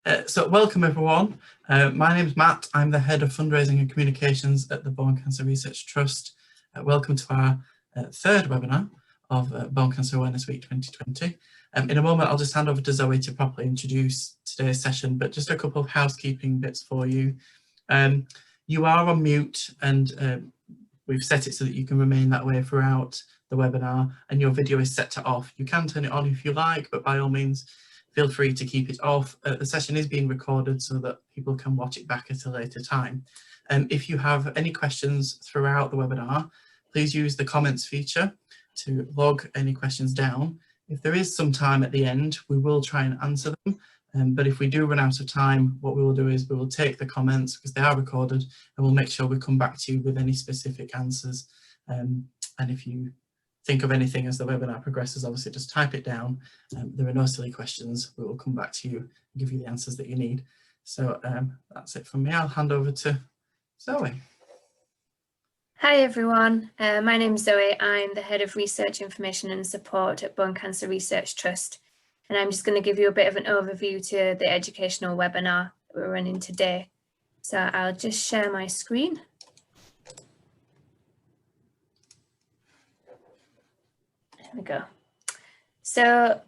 So welcome everyone. My name is Matt. I'm the Head of Fundraising and Communications at the Bone Cancer Research Trust. Welcome to our third webinar of Bone Cancer Awareness Week 2020. In a moment, I'll just hand over to Zoe to properly introduce today's session, but just a couple of housekeeping bits for you. You are on mute, and we've set it so that you can remain that way throughout the webinar, and your video is set to off. You can turn it on if you like, but by all means, feel free to keep it off. The session is being recorded so that people can watch it back at a later time. If you have any questions throughout the webinar, please use the comments feature to log any questions down. If there is some time at the end, we will try and answer them. But if we do run out of time, what we will do is we will take the comments, because they are recorded, and we'll make sure we come back to you with any specific answers. And if you think of anything as the webinar progresses, obviously just type it down. There are no silly questions. We will come back to you and give you the answers that you need. So that's it from me. I'll hand over to Zoe. Hi everyone, my name is Zoe. I'm the Head of Research Information and Support at Bone Cancer Research Trust, and I'm just going to give you a bit of an overview to the educational webinar that we're running today. So I'll just share my screen. There we go. So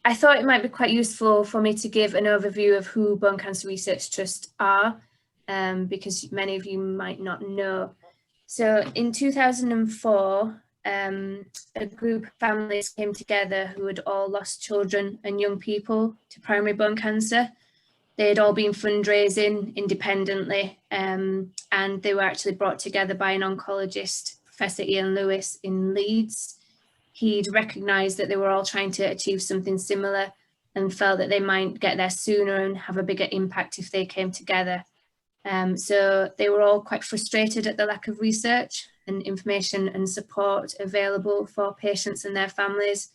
I thought it might be quite useful for me to give an overview of who Bone Cancer Research Trust are, because many of you might not know. So in 2004, a group of families came together who had all lost children and young people to primary bone cancer. They had all been fundraising independently, and they were actually brought together by an oncologist, Professor Ian Lewis, in Leeds. He'd recognised that they were all trying to achieve something similar and felt that they might get there sooner and have a bigger impact if they came together. So they were all quite frustrated at the lack of research and information and support available for patients and their families.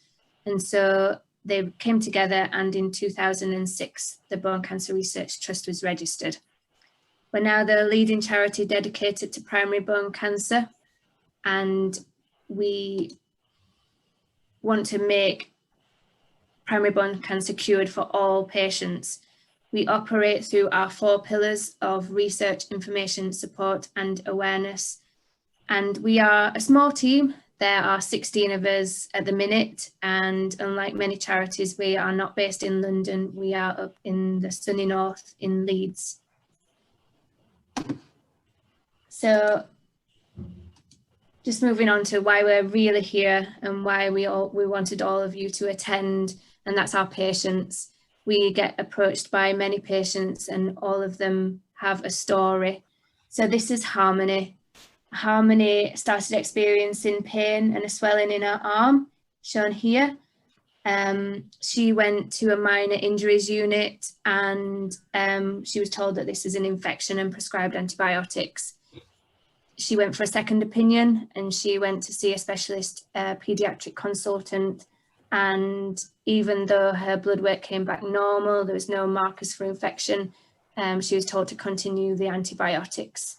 And so they came together, and in 2006, the Bone Cancer Research Trust was registered. We're now the leading charity dedicated to primary bone cancer, and we want to make primary bone cancer cured for all patients. We operate through our 4 pillars of research, information, support and awareness. And we are a small team. There are 16 of us at the minute, and unlike many charities, we are not based in London. We are up in the sunny north in Leeds. So just moving on to why we're really here and why we wanted all of you to attend, and that's our patients. We get approached by many patients, and all of them have a story. So this is Harmony. Harmony started experiencing pain and a swelling in her arm, shown here. She went to a minor injuries unit, and she was told that this is an infection and prescribed antibiotics. She went for a second opinion, and she went to see a specialist paediatric consultant. And even though her blood work came back normal, there was no markers for infection, she was told to continue the antibiotics.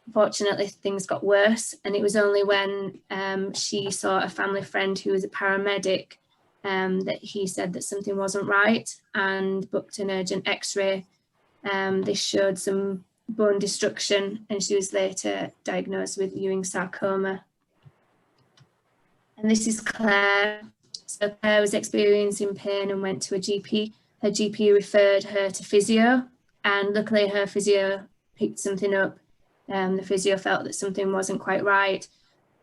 Unfortunately, things got worse, and it was only when she saw a family friend who was a paramedic that he said that something wasn't right, and booked an urgent x-ray. This showed some bone destruction, and she was later diagnosed with Ewing sarcoma. And this is Claire. So Claire was experiencing pain and went to a GP. Her GP referred her to physio, and luckily her physio picked something up. The physio felt that something wasn't quite right,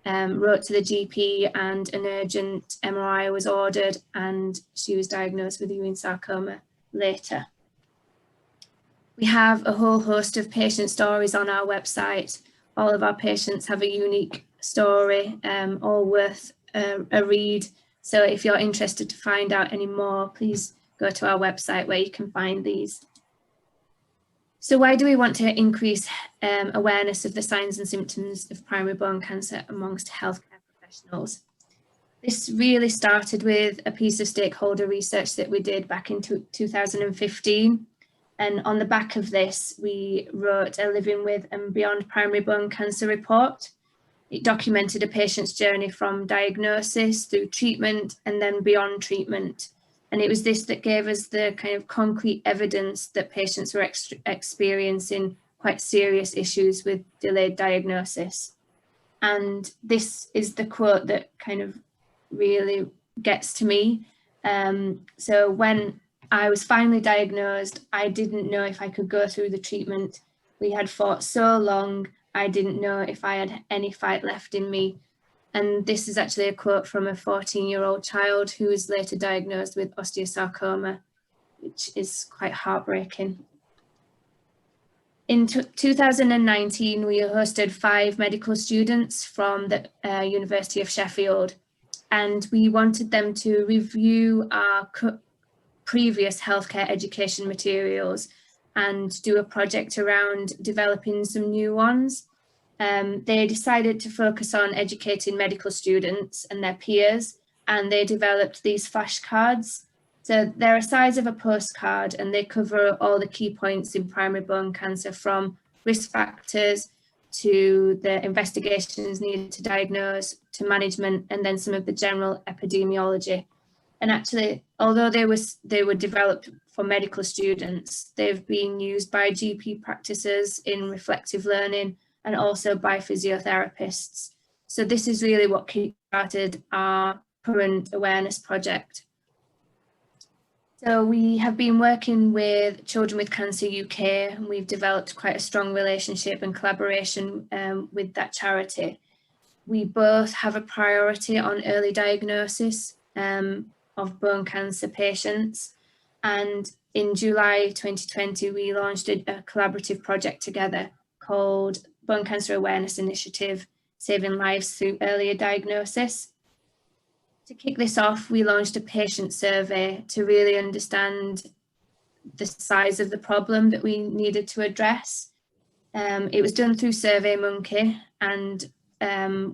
wrote to the GP, and an urgent MRI was ordered, and she was diagnosed with Ewing sarcoma later. We have a whole host of patient stories on our website. All of our patients have a unique story, all worth a read. So if you're interested to find out any more, please go to our website where you can find these. So why do we want to increase awareness of the signs and symptoms of primary bone cancer amongst healthcare professionals? This really started with a piece of stakeholder research that we did back in 2015. And on the back of this, we wrote a Living with and Beyond Primary Bone Cancer report. It documented a patient's journey from diagnosis through treatment and then beyond treatment. And it was this that gave us the kind of concrete evidence that patients were experiencing quite serious issues with delayed diagnosis. And this is the quote that kind of really gets to me. So when I was finally diagnosed, I didn't know if I could go through the treatment. We had fought so long, I didn't know if I had any fight left in me. And this is actually a quote from a 14-year-old child who was later diagnosed with osteosarcoma, which is quite heartbreaking. In 2019, we hosted 5 medical students from the University of Sheffield, and we wanted them to review our previous healthcare education materials and do a project around developing some new ones. They decided to focus on educating medical students and their peers, and they developed these flashcards. So they're a size of a postcard, and they cover all the key points in primary bone cancer, from risk factors to the investigations needed to diagnose, to management, and then some of the general epidemiology. And actually, although they were developed for medical students, they've been used by GP practices in reflective learning and also by physiotherapists. So this is really what kickstarted our current awareness project. So we have been working with Children with Cancer UK, and we've developed quite a strong relationship and collaboration with that charity. We both have a priority on early diagnosis of bone cancer patients, and in July 2020 we launched a collaborative project together called Bone Cancer Awareness Initiative, Saving Lives Through Earlier Diagnosis. To kick this off, we launched a patient survey to really understand the size of the problem that we needed to address. It was done through SurveyMonkey, and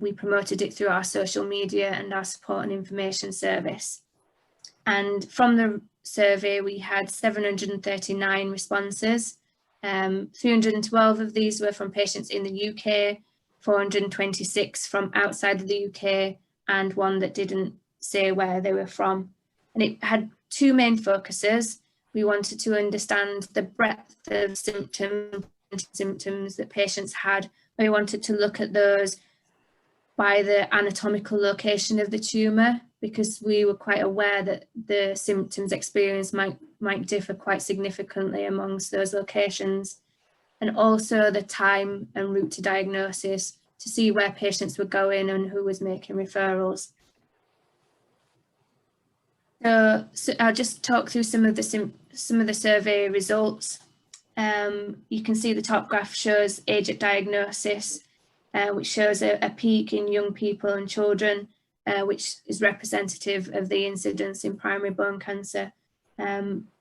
we promoted it through our social media and our support and information service. And from the survey, we had 739 responses. 312 of these were from patients in the UK, 426 from outside of the UK, and one that didn't say where they were from. And it had 2 main focuses. We wanted to understand the breadth of symptoms that patients had. We wanted to look at those by the anatomical location of the tumour, because we were quite aware that the symptoms experienced might differ quite significantly amongst those locations. And also the time and route to diagnosis, to see where patients were going and who was making referrals. So I'll just talk through some of the survey results. You can see the top graph shows age at diagnosis, which shows a peak in young people and children, which is representative of the incidence in primary bone cancer.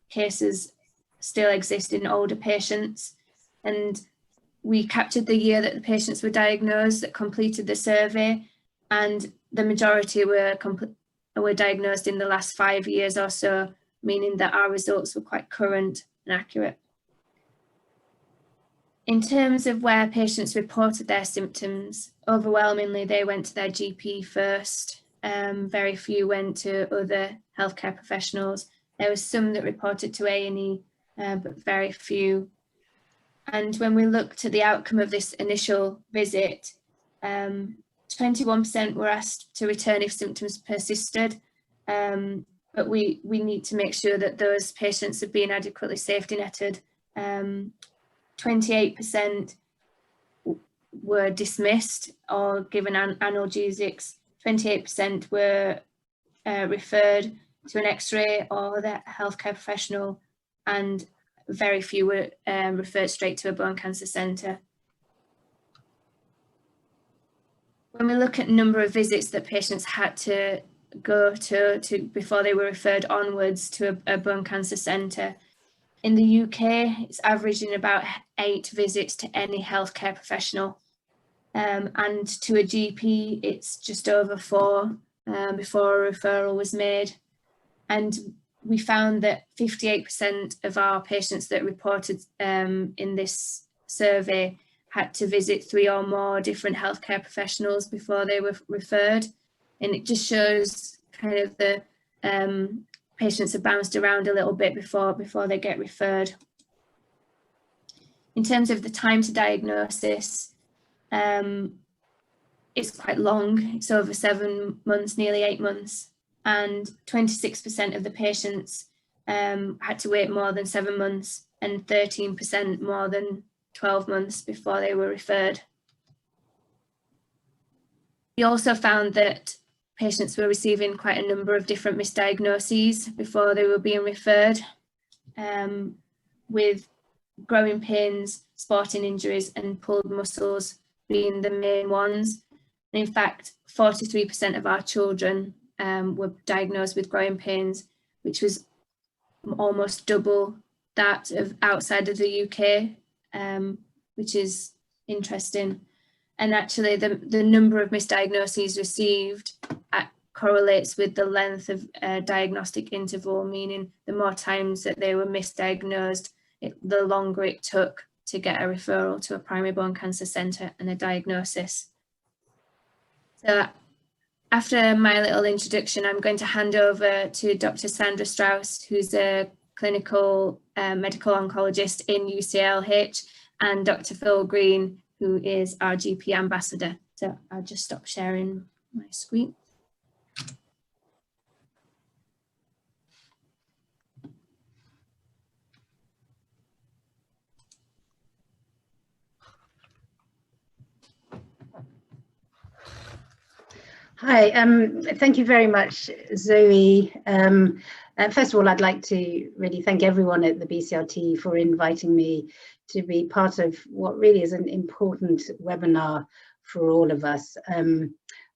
Cases still exist in older patients, and we captured the year that the patients were diagnosed that completed the survey, and the majority were diagnosed in the last 5 years or so, meaning that our results were quite current and accurate. In terms of where patients reported their symptoms, overwhelmingly they went to their GP first. Very few went to other healthcare professionals. There was some that reported to A&E, but very few. And when we looked at the outcome of this initial visit, 21% were asked to return if symptoms persisted, but we need to make sure that those patients have been adequately safety netted. 28% were dismissed or given analgesics, 28% were referred to an X-ray or the healthcare professional, and very few were referred straight to a bone cancer centre. When we look at number of visits that patients had to go to before they were referred onwards to a bone cancer centre, in the UK, it's averaging about 8 visits to any healthcare professional, and to a GP, it's just over 4 before a referral was made. And we found that 58% of our patients that reported in this survey had to visit 3 or more different healthcare professionals before they were referred. And it just shows kind of the patients are bounced around a little bit before they get referred. In terms of the time to diagnosis, it's quite long. It's over 7 months, nearly 8 months, and 26% of the patients had to wait more than 7 months, and 13% more than 12 months before they were referred. We also found that patients were receiving quite a number of different misdiagnoses before they were being referred, with growing pains, sporting injuries and pulled muscles being the main ones. And in fact, 43% of our children were diagnosed with growing pains, which was almost double that of outside of the UK, which is interesting. And actually the number of misdiagnoses received correlates with the length of diagnostic interval, meaning the more times that they were misdiagnosed, the longer it took to get a referral to a primary bone cancer centre and a diagnosis. So after my little introduction, I'm going to hand over to Dr Sandra Strauss, who's a clinical medical oncologist in UCLH, and Dr Phil Green, who is our GP ambassador. So I'll just stop sharing my screen. Hi, thank you very much, Zoe. First of all, I'd like to really thank everyone at the BCRT for inviting me to be part of what really is an important webinar for all of us.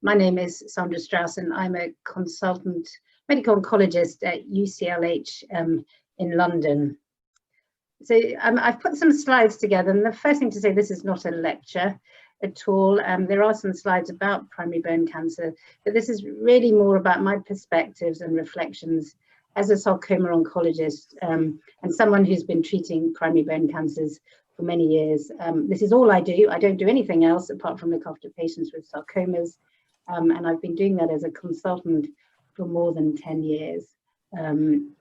My name is Sandra Strauss and I'm a consultant medical oncologist at UCLH in London. So I've put some slides together, and the first thing to say, this is not a lecture at all. There are some slides about primary bone cancer, but this is really more about my perspectives and reflections as a sarcoma oncologist and someone who's been treating primary bone cancers for many years. This is all I do. I don't do anything else apart from look after patients with sarcomas, and I've been doing that as a consultant for more than 10 years.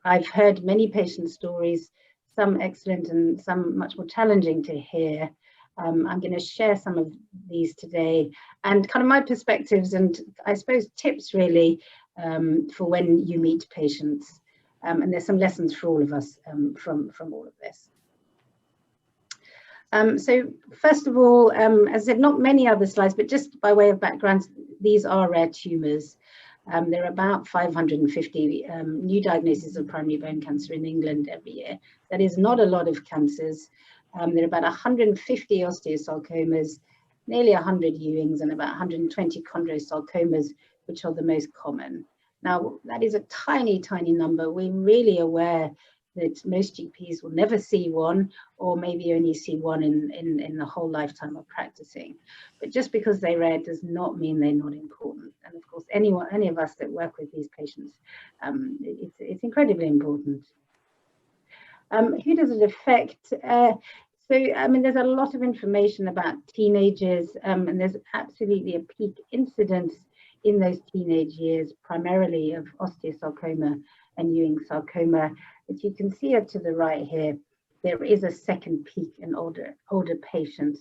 I've heard many patient stories, some excellent and some much more challenging to hear. I'm going to share some of these today and kind of my perspectives and I suppose tips really for when you meet patients. And there's some lessons for all of us from all of this. So first of all, as I said, not many other slides, but just by way of background, these are rare tumours. There are about 550 new diagnoses of primary bone cancer in England every year. That is not a lot of cancers. There are about 150 osteosarcomas, nearly 100 Ewings, and about 120 chondrosarcomas, which are the most common. Now, that is a tiny, tiny number. We're really aware that most GPs will never see one, or maybe only see one in the whole lifetime of practicing. But just because they're rare does not mean they're not important. And of course, any of us that work with these patients, it's incredibly important. Who does it affect? So, I mean, there's a lot of information about teenagers, and there's absolutely a peak incidence in those teenage years, primarily of osteosarcoma and Ewing sarcoma. As you can see to the right here, there is a second peak in older patients.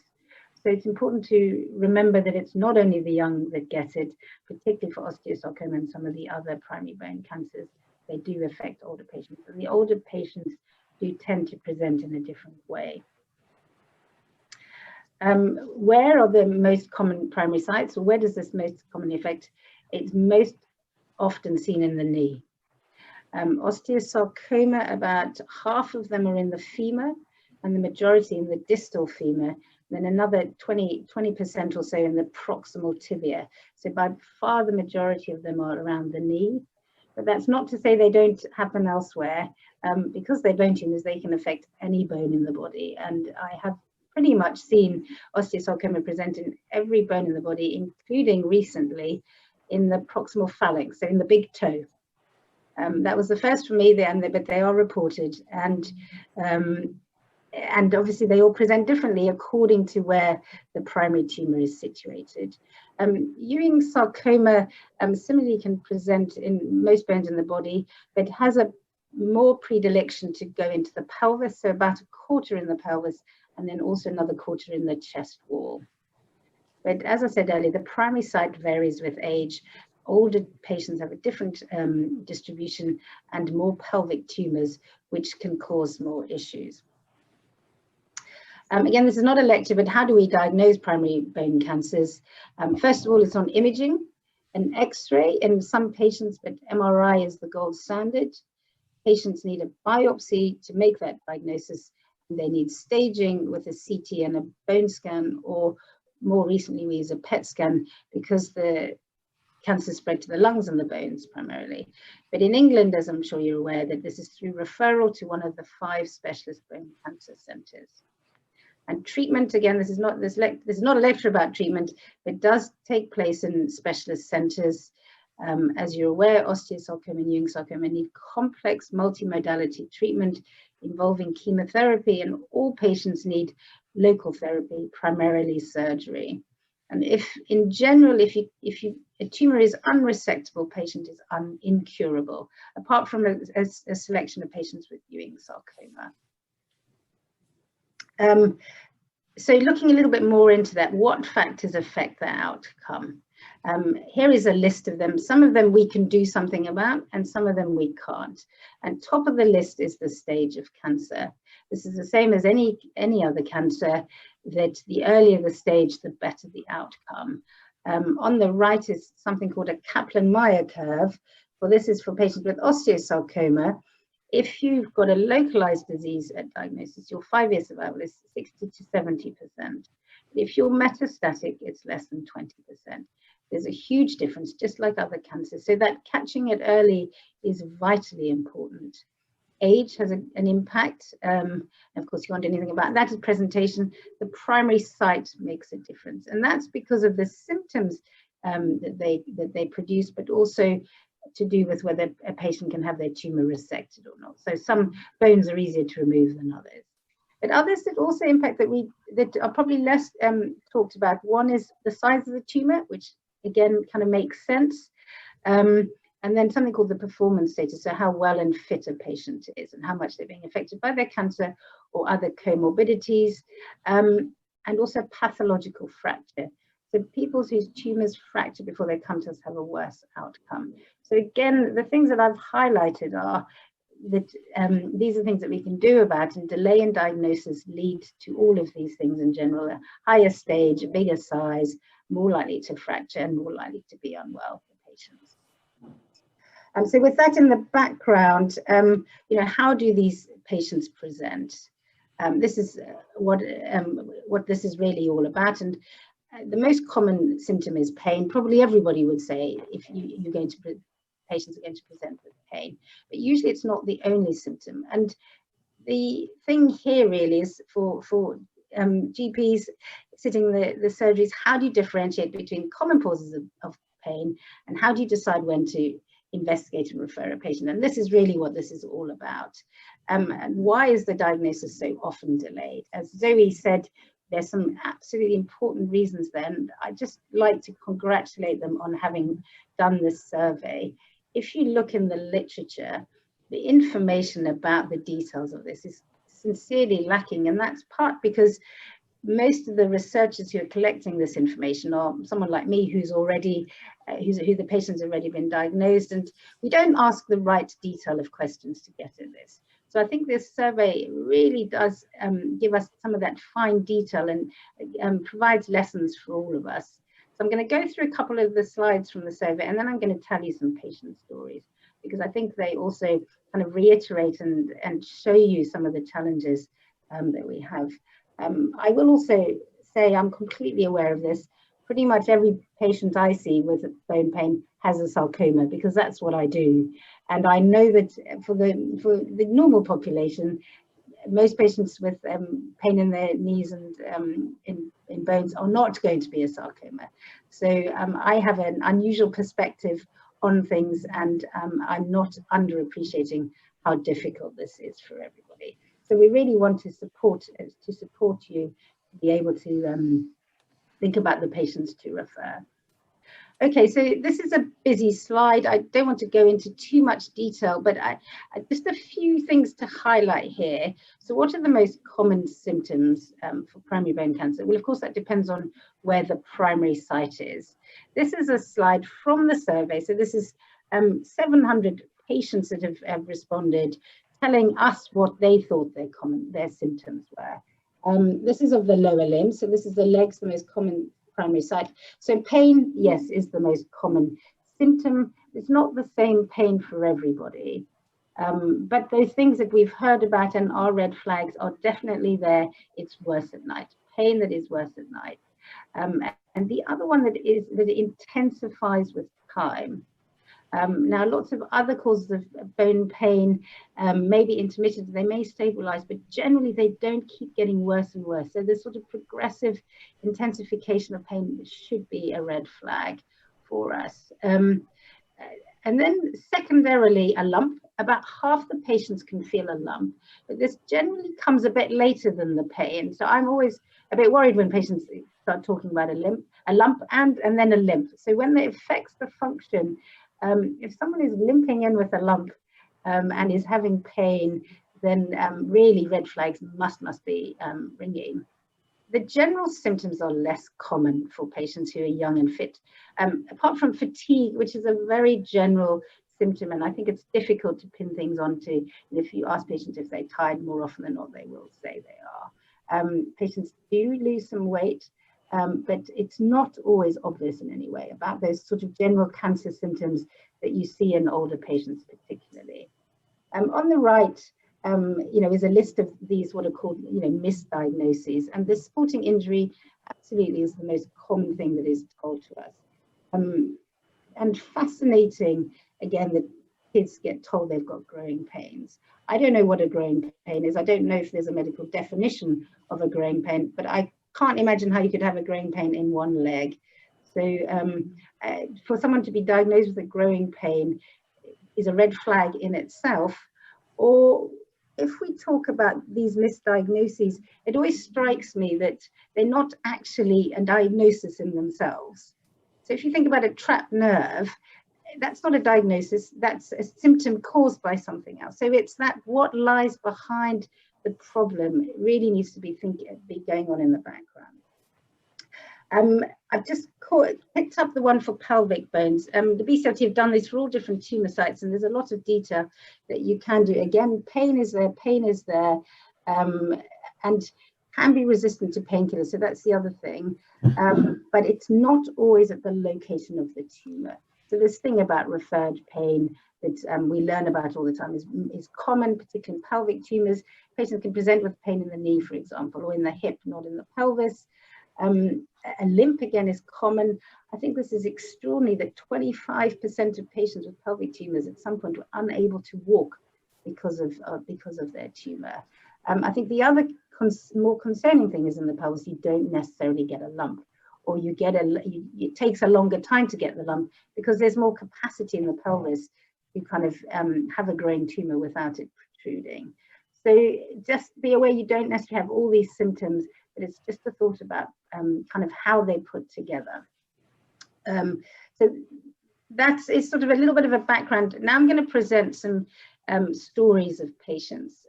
So it's important to remember that it's not only the young that get it, particularly for osteosarcoma and some of the other primary bone cancers, they do affect older patients. And the older patients do tend to present in a different way. Where are the most common primary sites, or where does this most commonly affect? It's most often seen in the knee. Osteosarcoma, about half of them are in the femur and the majority in the distal femur, then another 20% or so in the proximal tibia. So by far the majority of them are around the knee. But that's not to say they don't happen elsewhere. Because they're bone tumors, they can affect any bone in the body. And I have pretty much seen osteosarcoma present in every bone in the body, including recently in the proximal phalanx, so in the big toe. That was the first for me, but they are reported. And obviously they all present differently according to where the primary tumor is situated. Ewing sarcoma similarly can present in most bones in the body, but has a more predilection to go into the pelvis, so about a quarter in the pelvis, and then also another quarter in the chest wall. But as I said earlier, the primary site varies with age. Older patients have a different distribution and more pelvic tumors, which can cause more issues. Again, this is not a lecture, but how do we diagnose primary bone cancers? First of all, it's on imaging, an X-ray in some patients, but MRI is the gold standard. Patients need a biopsy to make that diagnosis. They need staging with a CT and a bone scan, or more recently we use a PET scan because the cancer spread to the lungs and the bones primarily. But in England, as I'm sure you're aware, that this is through referral to one of the 5 specialist bone cancer centres. And treatment, again, this is not a lecture about treatment, but does take place in specialist centres. As you're aware, osteosarcoma and Ewing sarcoma need complex multimodality treatment involving chemotherapy, and all patients need local therapy, primarily surgery. And if, in general, if a tumor is unresectable, patient is incurable, apart from a selection of patients with Ewing sarcoma. So looking a little bit more into that, what factors affect the outcome? Here is a list of them. Some of them we can do something about, and some of them we can't. And top of the list is the stage of cancer. This is the same as any other cancer, that the earlier the stage, the better the outcome. On the right is something called a Kaplan-Meier curve. Well, this is for patients with osteosarcoma. If you've got a localized disease at diagnosis, your 5-year survival is 60 to 70%. If you're metastatic, it's less than 20%. There's a huge difference, just like other cancers. So that catching it early is vitally important. Age has an impact. Of course, you can't do anything about that at presentation. The primary site makes a difference. And that's because of the symptoms that they produce, but also to do with whether a patient can have their tumor resected or not. So some bones are easier to remove than others. But others that also impact that are probably less talked about. One is the size of the tumor, which again kind of makes sense. And then something called the performance status, so how well and fit a patient is and how much they're being affected by their cancer or other comorbidities, and also pathological fracture. So people whose tumors fracture before they come to us have a worse outcome. So again, the things that I've highlighted are that these are things that we can do about, and delay in diagnosis lead to all of these things in general: a higher stage, a bigger size, more likely to fracture, and more likely to be unwell for patients. So with that in the background, how do these patients present? This is what this is really all about. And the most common symptom is pain. Probably everybody would say if patients are going to present with pain, but usually it's not the only symptom. And the thing here really is for GPs sitting the surgeries, how do you differentiate between common causes of pain, and how do you decide when to investigate and refer a patient? And this is really what this is all about. And why is the diagnosis so often delayed? As Zoe said, there's some absolutely important reasons there, and I'd just like to congratulate them on having done this survey. If you look in the literature, the information about the details of this is sincerely lacking, and that's part because most of the researchers who are collecting this information are someone like me who the patient's already been diagnosed, and we don't ask the right detail of questions to get at this. So I think this survey really does give us some of that fine detail and provides lessons for all of us. So I'm going to go through a couple of the slides from the survey, and then I'm going to tell you some patient stories, because I think they also kind of reiterate and show you some of the challenges that we have. I will also say I'm completely aware of this. Pretty much every patient I see with bone pain has a sarcoma, because that's what I do. And I know that for the normal population, most patients with pain in their knees and in bones are not going to be a sarcoma. So I have an unusual perspective on things, and I'm not underappreciating how difficult this is for everybody. So we really want to support you to be able to think about the patients to refer. Okay, so this is a busy slide. I don't want to go into too much detail, but just a few things to highlight here. So what are the most common symptoms for primary bone cancer? Well, of course, that depends on where the primary site is. This is a slide from the survey. So this is 700 patients that have responded, telling us what they thought their symptoms were. This is of the lower limb. So this is the legs, the most common primary site. So pain, yes, is the most common symptom. It's not the same pain for everybody. But those things that we've heard about and are red flags are definitely there. It's worse at night, pain that is worse at night. And the other one that it intensifies with time. Now, lots of other causes of bone pain may be intermittent, they may stabilize, but generally they don't keep getting worse and worse. So this sort of progressive intensification of pain should be a red flag for us. And then secondarily, a lump. About half the patients can feel a lump, but this generally comes a bit later than the pain. So I'm always a bit worried when patients start talking about a lump and then a limp. So when it affects the function, if someone is limping in with a lump and is having pain, then really red flags must be ringing. The general symptoms are less common for patients who are young and fit, apart from fatigue, which is a very general symptom, and I think it's difficult to pin things onto. If you ask patients if they're tired, more often than not, they will say they are. Patients do lose some weight, but it's not always obvious in any way about those sort of general cancer symptoms that you see in older patients particularly. On the right, is a list of these what are called, misdiagnoses, and this sporting injury absolutely is the most common thing that is told to us. And fascinating, again, that kids get told they've got growing pains. I don't know what a growing pain is. I don't know if there's a medical definition of a growing pain, but I can't imagine how you could have a growing pain in one leg. So for someone to be diagnosed with a growing pain is a red flag in itself. Or if we talk about these misdiagnoses, it always strikes me that they're not actually a diagnosis in themselves. So if you think about a trapped nerve, that's not a diagnosis, that's a symptom caused by something else. So it's that what lies behind the problem really needs to be going on in the background. I've just picked up the one for pelvic bones. The BCRT have done this for all different tumor sites, and there's a lot of detail that you can do. Again, pain is there, and can be resistant to painkillers, so that's the other thing. But it's not always at the location of the tumor. So this thing about referred pain that we learn about all the time is common, particularly in pelvic tumors. Patients can present with pain in the knee, for example, or in the hip, not in the pelvis. A limp, again, is common. I think this is extraordinary that 25% of patients with pelvic tumors at some point were unable to walk because of their tumor. I think the other more concerning thing is in the pelvis, you don't necessarily get a lump, or you get it takes a longer time to get the lump because there's more capacity in the pelvis to kind of have a growing tumor without it protruding. So just be aware you don't necessarily have all these symptoms, but it's just a thought about kind of how they put together. So is sort of a little bit of a background. Now I'm going to present some stories of patients.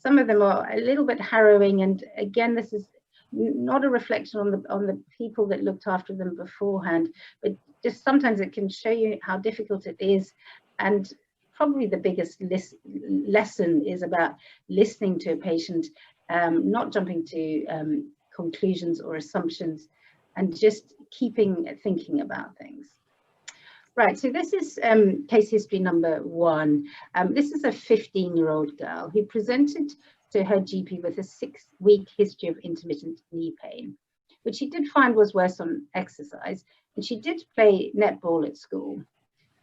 Some of them are a little bit harrowing, and again, this is not a reflection on the people that looked after them beforehand, but just sometimes it can show you how difficult it is. And probably the biggest lesson is about listening to a patient, not jumping to conclusions or assumptions, and just thinking about things. Right, so this is case history number 1. This is a 15-year-old girl who presented to her GP with a 6-week history of intermittent knee pain, which she did find was worse on exercise, and she did play netball at school.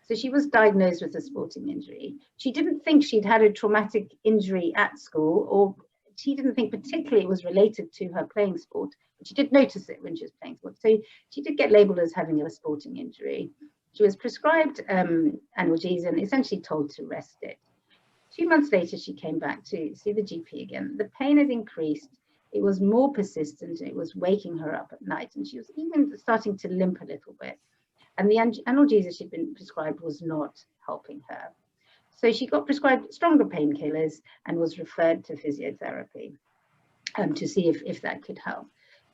So she was diagnosed with a sporting injury. She didn't think she'd had a traumatic injury at school, or she didn't think particularly it was related to her playing sport, but she did notice it when she was playing sport. So she did get labelled as having a sporting injury. She was prescribed analgesics and essentially told to rest it. 2 months later, she came back to see the GP again. The pain had increased. It was more persistent. It was waking her up at night, and she was even starting to limp a little bit. and the analgesia she'd been prescribed was not helping her. So she got prescribed stronger painkillers and was referred to physiotherapy to see if that could help.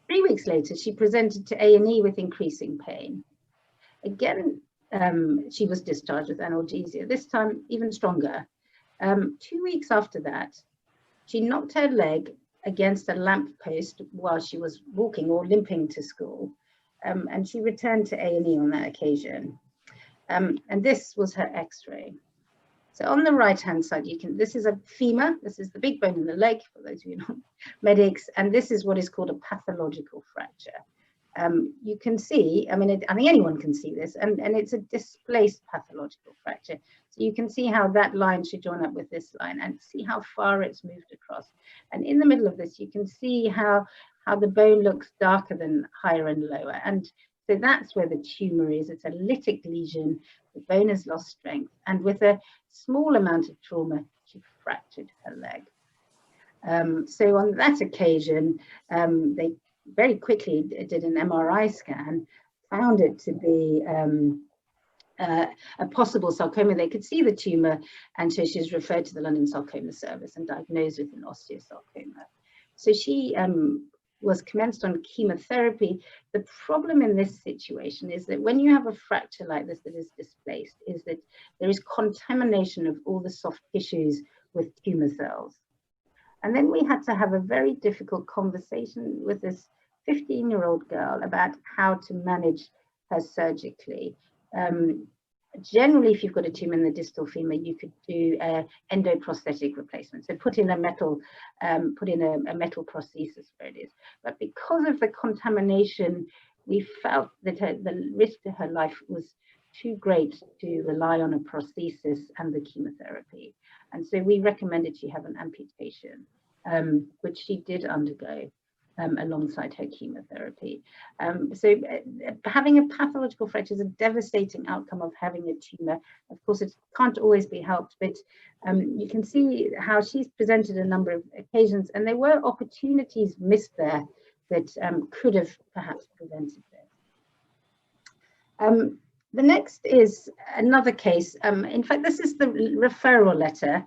3 weeks later, she presented to A&E with increasing pain. Again, she was discharged with analgesia, this time even stronger. 2 weeks after that, she knocked her leg against a lamp post while she was walking or limping to school, and she returned to A&E on that occasion. And this was her X-ray. So on the right-hand side, this is a femur, this is the big bone in the leg, for those of you not medics, and this is what is called a pathological fracture. You can see, I mean, I think anyone can see this, and it's a displaced pathological fracture. So you can see how that line should join up with this line and see how far it's moved across. And in the middle of this, you can see how the bone looks darker than higher and lower. And so that's where the tumor is. It's a lytic lesion. The bone has lost strength. And with a small amount of trauma, she fractured her leg. So on that occasion, they very quickly did an MRI scan, found it to be a possible sarcoma. They could see the tumor, and so she was referred to the London Sarcoma Service and diagnosed with an osteosarcoma. So she was commenced on chemotherapy. The problem in this situation is that when you have a fracture like this that is displaced, is that there is contamination of all the soft tissues with tumor cells. And then we had to have a very difficult conversation with this 15-year-old girl about how to manage her surgically. Generally, if you've got a tumor in the distal femur, you could do endoprosthetic replacement. So put in a metal prosthesis where it is. But because of the contamination, we felt that the risk to her life was too great to rely on a prosthesis and the chemotherapy. And so we recommended she have an amputation, which she did undergo alongside her chemotherapy. So having a pathological fracture is a devastating outcome of having a tumor. Of course, it can't always be helped, but you can see how she's presented a number of occasions, and there were opportunities missed there that could have perhaps prevented this. The next is another case. In fact, this is the referral letter,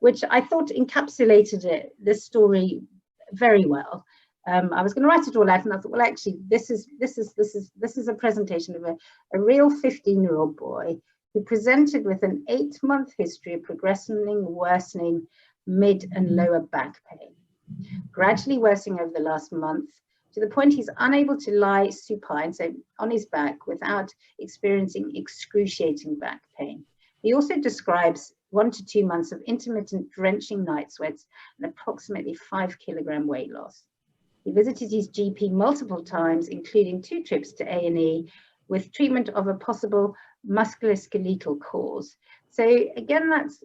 which I thought encapsulated this story very well. I was going to write it all out, and I thought, well, actually, this is a presentation of a real 15-year-old boy who presented with an 8-month history of progressing, worsening mid and lower back pain, gradually worsening over the last month, to the point he's unable to lie supine, so on his back, without experiencing excruciating back pain. He also describes 1 to 2 months of intermittent drenching night sweats and approximately 5 kilogram weight loss. He visited his GP multiple times, including 2 trips to A&E, with treatment of a possible musculoskeletal cause. So again, that's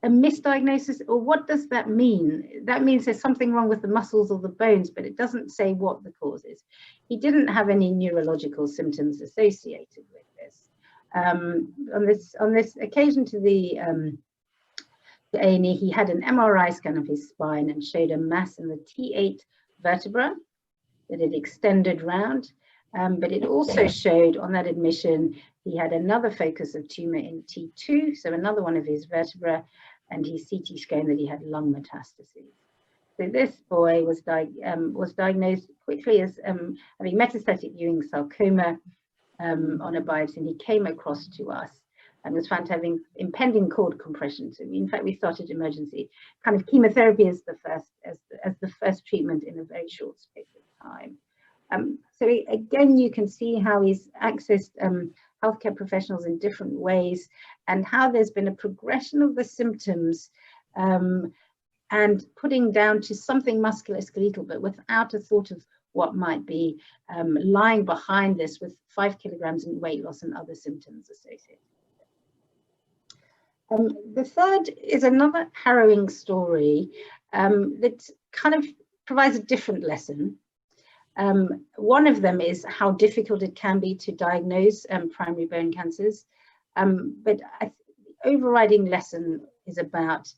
a misdiagnosis, or what does that mean? That means there's something wrong with the muscles or the bones, but it doesn't say what the cause is. He didn't have any neurological symptoms associated with this. On this occasion to the A&E, he had an MRI scan of his spine and showed a mass in the T8 vertebra that had extended round, but it also showed on that admission he had another focus of tumor in T2, so another one of his vertebra, and he CT scanned that he had lung metastases. So this boy was diagnosed quickly as having metastatic Ewing sarcoma on a biopsy, and he came across to us and was found to having impending cord compression. So in fact, we started emergency kind of chemotherapy as the first treatment in a very short space of time. So again, you can see how he's accessed healthcare professionals in different ways, and how there's been a progression of the symptoms and putting down to something musculoskeletal, but without a thought of what might be lying behind this, with 5 kilograms in weight loss and other symptoms associated. The third is another harrowing story that kind of provides a different lesson. One of them is how difficult it can be to diagnose primary bone cancers, but the overriding lesson is about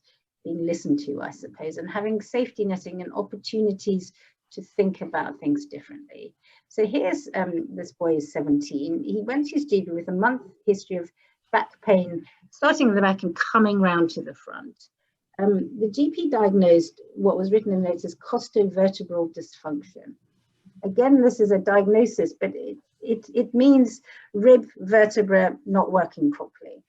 being listened to, I suppose, and having safety netting and opportunities to think about things differently. So here's this boy is 17. He went to his GP with a month history of back pain, starting in the back and coming round to the front. The GP diagnosed what was written in notes as costovertebral dysfunction. Again, this is a diagnosis, but it means rib vertebra not working properly.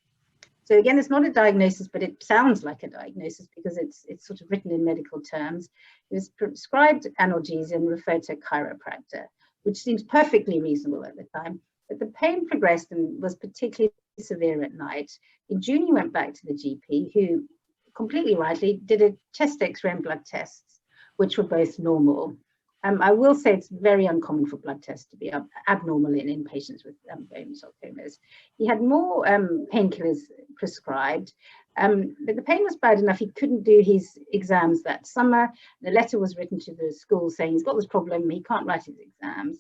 So again, it's not a diagnosis, but it sounds like a diagnosis because it's sort of written in medical terms. He was prescribed analgesia and referred to a chiropractor, which seems perfectly reasonable at the time. But the pain progressed and was particularly severe at night. In June, he went back to the GP, who completely rightly did a chest X-ray and blood tests, which were both normal. I will say it's very uncommon for blood tests to be abnormal in patients with bone sarcomas. He had more painkillers prescribed, but the pain was bad enough he couldn't do his exams that summer. The letter was written to the school saying he's got this problem, he can't write his exams.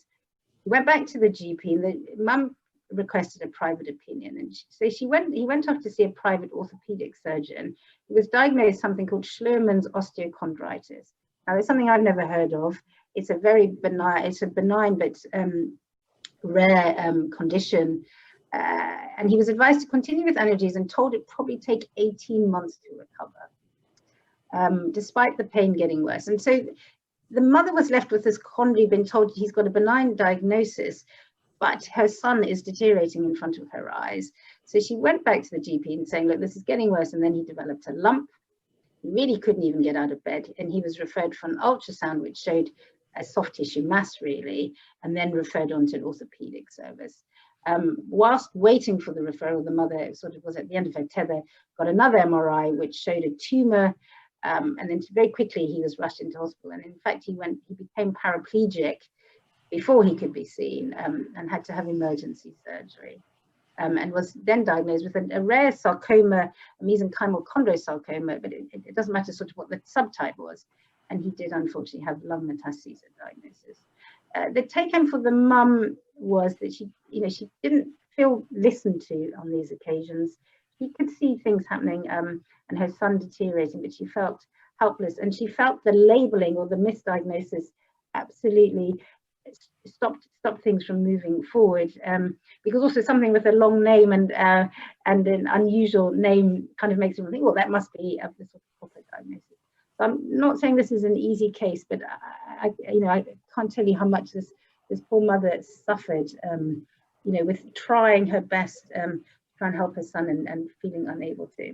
He went back to the GP, and the mum requested a private opinion, and he went off to see a private orthopedic surgeon. He was diagnosed something called Schleurmann's osteochondritis. Now, there's something I've never heard of. It's a very benign but rare condition. And he was advised to continue with analgesics and told it probably take 18 months to recover, despite the pain getting worse. And so the mother was left with this quandary, being told he's got a benign diagnosis, but her son is deteriorating in front of her eyes. So she went back to the GP and saying, look, this is getting worse. And then he developed a lump. He really couldn't even get out of bed. And he was referred for an ultrasound, which showed a soft tissue mass, really, and then referred on to an orthopedic service. Whilst waiting for the referral, the mother sort of was at the end of her tether, got another MRI, which showed a tumor. And then very quickly, he was rushed into hospital. And in fact, he became paraplegic before he could be seen, and had to have emergency surgery. And was then diagnosed with a rare sarcoma, a mesenchymal chondrosarcoma, but it doesn't matter sort of what the subtype was. And he did unfortunately have lung metastases diagnosis. The take home for the mum was that she didn't feel listened to on these occasions. She could see things happening and her son deteriorating, but she felt helpless, and she felt the labeling or the misdiagnosis absolutely stopped things from moving forward, because also something with a long name and an unusual name kind of makes people think, well, that must be a sort of proper diagnosis. So I'm not saying this is an easy case, but I can't tell you how much this poor mother suffered, with trying her best to try and help her son and feeling unable to.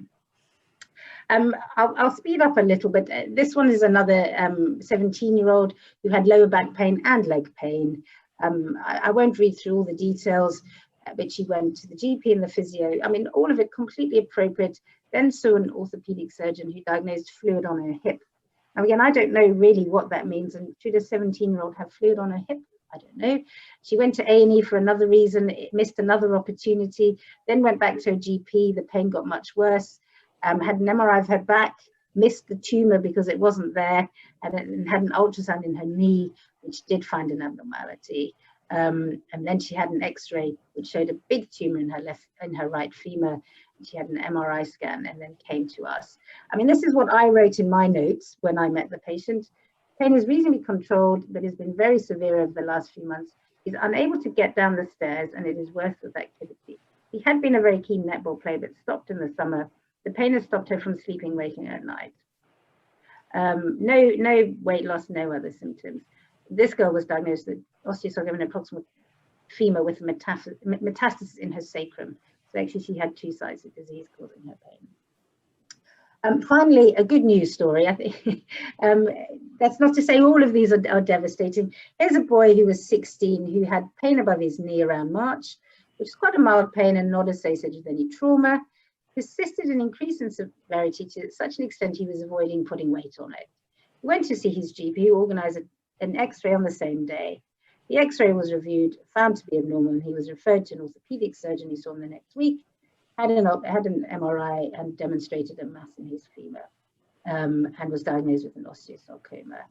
I'll speed up a little bit. This one is another 17-year-old who had lower back pain and leg pain. I won't read through all the details, but she went to the GP and the physio. I mean, all of it completely appropriate. Then saw an orthopedic surgeon who diagnosed fluid on her hip. Now, again, I don't know really what that means. And should a 17-year-old have fluid on her hip? I don't know. She went to A&E for another reason. It missed another opportunity. Then went back to her GP. The pain got much worse. Had an MRI of her back, missed the tumor because it wasn't there, and had an ultrasound in her knee, which did find an abnormality. And then she had an X-ray, which showed a big tumor in her right femur. She had an MRI scan and then came to us. I mean, this is what I wrote in my notes when I met the patient. Pain is reasonably controlled, but has been very severe over the last few months. He's unable to get down the stairs, and it is worse with activity. He had been a very keen netball player, but stopped in the summer. The pain has stopped her from sleeping, waking at night. No weight loss, no other symptoms. This girl was diagnosed with osteosarcoma in a proximal femur with metastasis in her sacrum. So actually she had two sides of disease causing her pain. Finally, a good news story. I think that's not to say all of these are devastating. Here's a boy who was 16 who had pain above his knee around March, which is quite a mild pain and not associated with any trauma. Persisted in increasing severity to such an extent he was avoiding putting weight on it. He went to see his GP, who organised an X-ray on the same day. The X-ray was reviewed, found to be abnormal, and he was referred to an orthopedic surgeon who saw him the next week, had an MRI and demonstrated a mass in his femur, and was diagnosed with an osteosarcoma.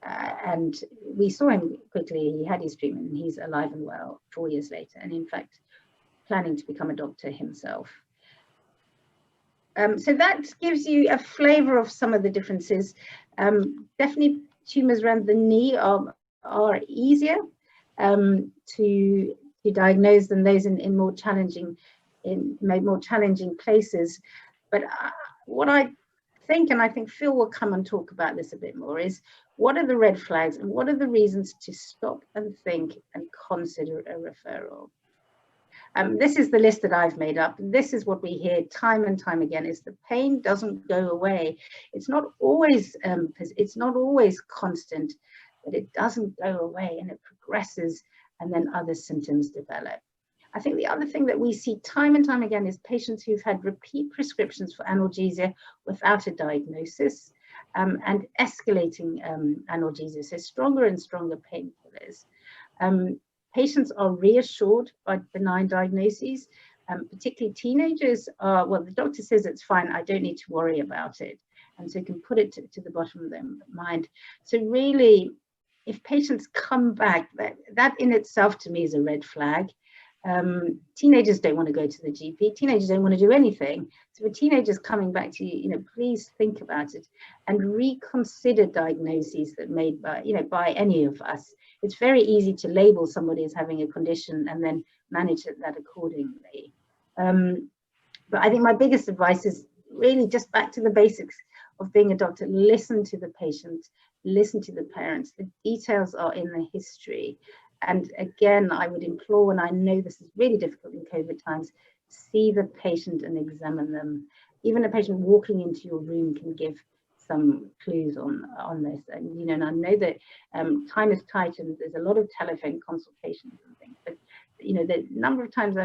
And we saw him quickly. He had his treatment, and he's alive and well 4 years later, and in fact, planning to become a doctor himself. So that gives you a flavour of some of the differences. Definitely Tumours around the knee are easier to diagnose than those in more challenging places. But what I think, and I think Phil will come and talk about this a bit more, is what are the red flags and what are the reasons to stop and think and consider a referral? This is the list that I've made up. This is what we hear time and time again: is the pain doesn't go away. It's not always constant, but it doesn't go away and it progresses, and then other symptoms develop. I think the other thing that we see time and time again is patients who've had repeat prescriptions for analgesia without a diagnosis, and escalating analgesia, so stronger and stronger painkillers. Patients are reassured by benign diagnoses, particularly teenagers are, well, the doctor says it's fine, I don't need to worry about it. And so can put it to the bottom of their mind. So really, if patients come back, that in itself to me is a red flag. Teenagers don't want to go to the GP. Teenagers don't want to do anything. So for teenagers coming back to you, please think about it and reconsider diagnoses that made by any of us. It's very easy to label somebody as having a condition and then manage that accordingly. But I think my biggest advice is really just back to the basics of being a doctor. Listen to the patient, listen to the parents. The details are in the history. And again, I would implore, and I know this is really difficult in COVID times, see the patient and examine them. Even a patient walking into your room can give some clues on this. And and I know that time is tight and there's a lot of telephone consultations and things. But the number of times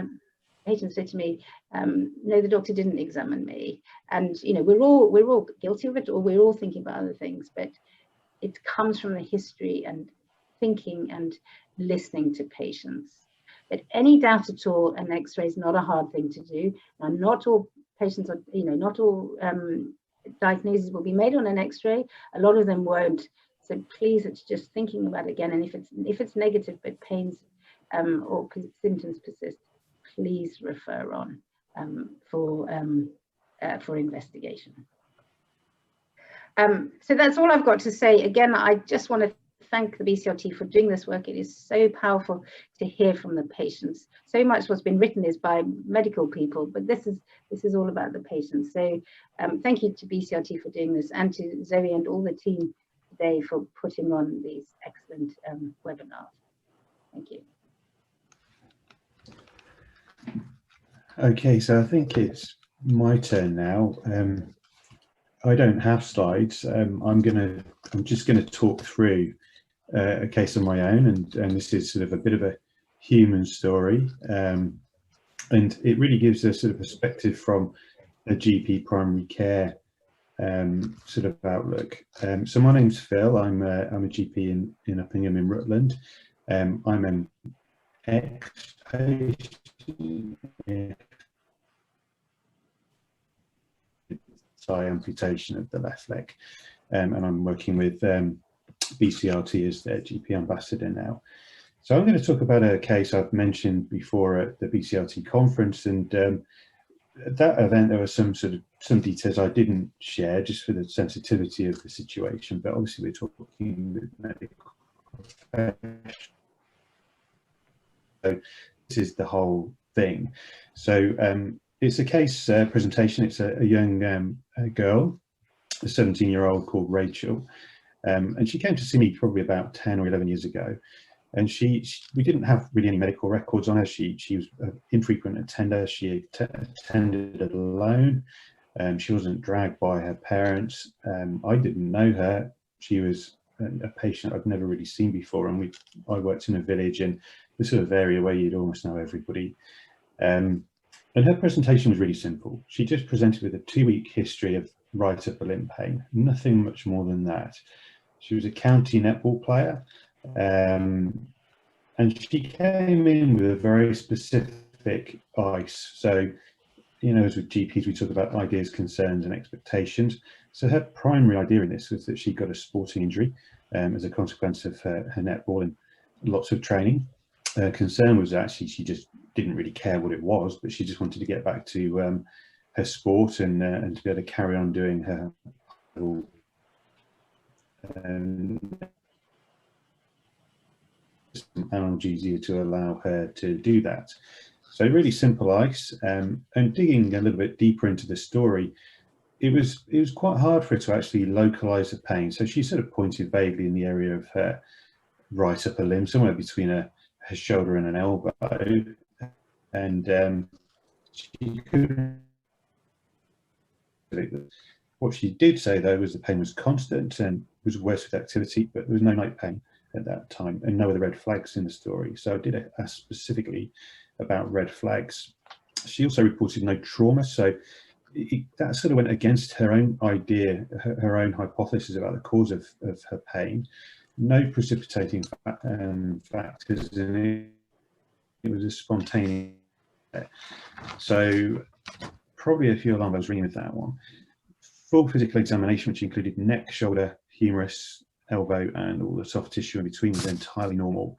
patients say to me, no, the doctor didn't examine me. And we're all guilty of it, or we're all thinking about other things. But it comes from the history and thinking and listening to patients. But any doubt at all, an X-ray is not a hard thing to do. Now, not all patients are, not all diagnoses will be made on an X-ray. A lot of them won't. So please, it's just thinking about it again. And if it's negative but pains or symptoms persist, please refer on for investigation. So that's all I've got to say. Again, I just want to thank the BCRT for doing this work. It is so powerful to hear from the patients. So much what's been written is by medical people, but this is all about the patients. So thank you to BCRT for doing this, and to Zoe and all the team today for putting on these excellent webinars. Thank you. Okay, so I think it's my turn now. I don't have slides. I'm just gonna talk through a case of my own, and this is sort of a bit of a human story, and it really gives a sort of perspective from a GP primary care sort of outlook. So my name's Phil. I'm a GP in Uppingham in Rutland. I'm an ex-patient thigh amputation of the left leg, and I'm working with BCRT as their GP ambassador now. So I'm going to talk about a case I've mentioned before at the BCRT conference, and at that event there were some details I didn't share just for the sensitivity of the situation, but obviously we're talking with medical professionals. So this is the whole thing. So it's a case presentation. It's a young girl, a 17-year-old called Rachel. And she came to see me probably about 10 or 11 years ago, and we didn't have really any medical records on her. She was an infrequent attender. She attended alone. She wasn't dragged by her parents. I didn't know her. She was a patient I'd never really seen before, and I worked in a village in the sort of area where you'd almost know everybody. And her presentation was really simple. She just presented with a 2-week history of right upper limb pain, nothing much more than that. She was a county netball player, and she came in with a very specific ICE. So, as with GPs, we talk about ideas, concerns, and expectations. So her primary idea in this was that she got a sporting injury as a consequence of her netball and lots of training. Her concern was actually she just didn't really care what it was, but she just wanted to get back to her sport and to be able to carry on doing her analgesia to allow her to do that. So really simple ice, and digging a little bit deeper into the story, it was quite hard for her to actually localize the pain. So she sort of pointed vaguely in the area of her right upper limb, somewhere between her shoulder and an elbow, and she couldn't. What she did say though was the pain was constant and was worse with activity, but there was no night pain at that time and no other red flags in the story. So I did ask specifically about red flags. She also reported no trauma, so that sort of went against her own idea, her own hypothesis about the cause of her pain. No precipitating factors in it. It was a spontaneous. So probably a few alarm bells ringing with that one. Full physical examination, which included neck, shoulder, humerus, elbow, and all the soft tissue in between, was entirely normal.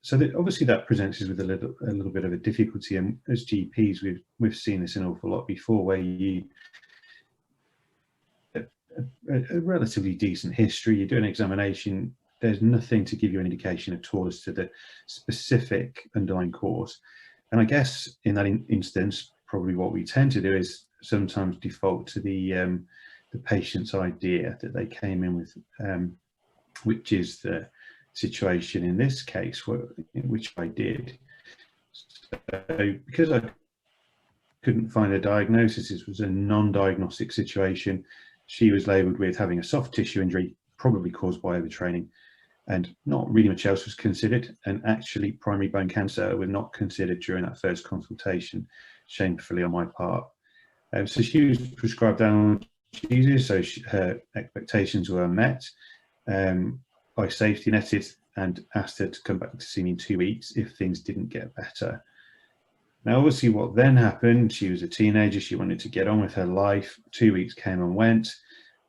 So obviously that presents us with a little bit of a difficulty, and as GPs we've seen this an awful lot before, where you a relatively decent history, you do an examination, there's nothing to give you an indication at all as to the specific underlying cause. And I guess in that instance, probably what we tend to do is sometimes default to the patient's idea that they came in with, which is the situation in this case, which I did. So because I couldn't find a diagnosis, this was a non-diagnostic situation. She was labelled with having a soft tissue injury, probably caused by overtraining, and not really much else was considered. And actually primary bone cancer was not considered during that first consultation, shamefully on my part. So she was prescribed analgesia, so her expectations were met. I safety netted and asked her to come back to see me in 2 weeks if things didn't get better. Now, obviously what then happened, she was a teenager, she wanted to get on with her life. 2 weeks came and went.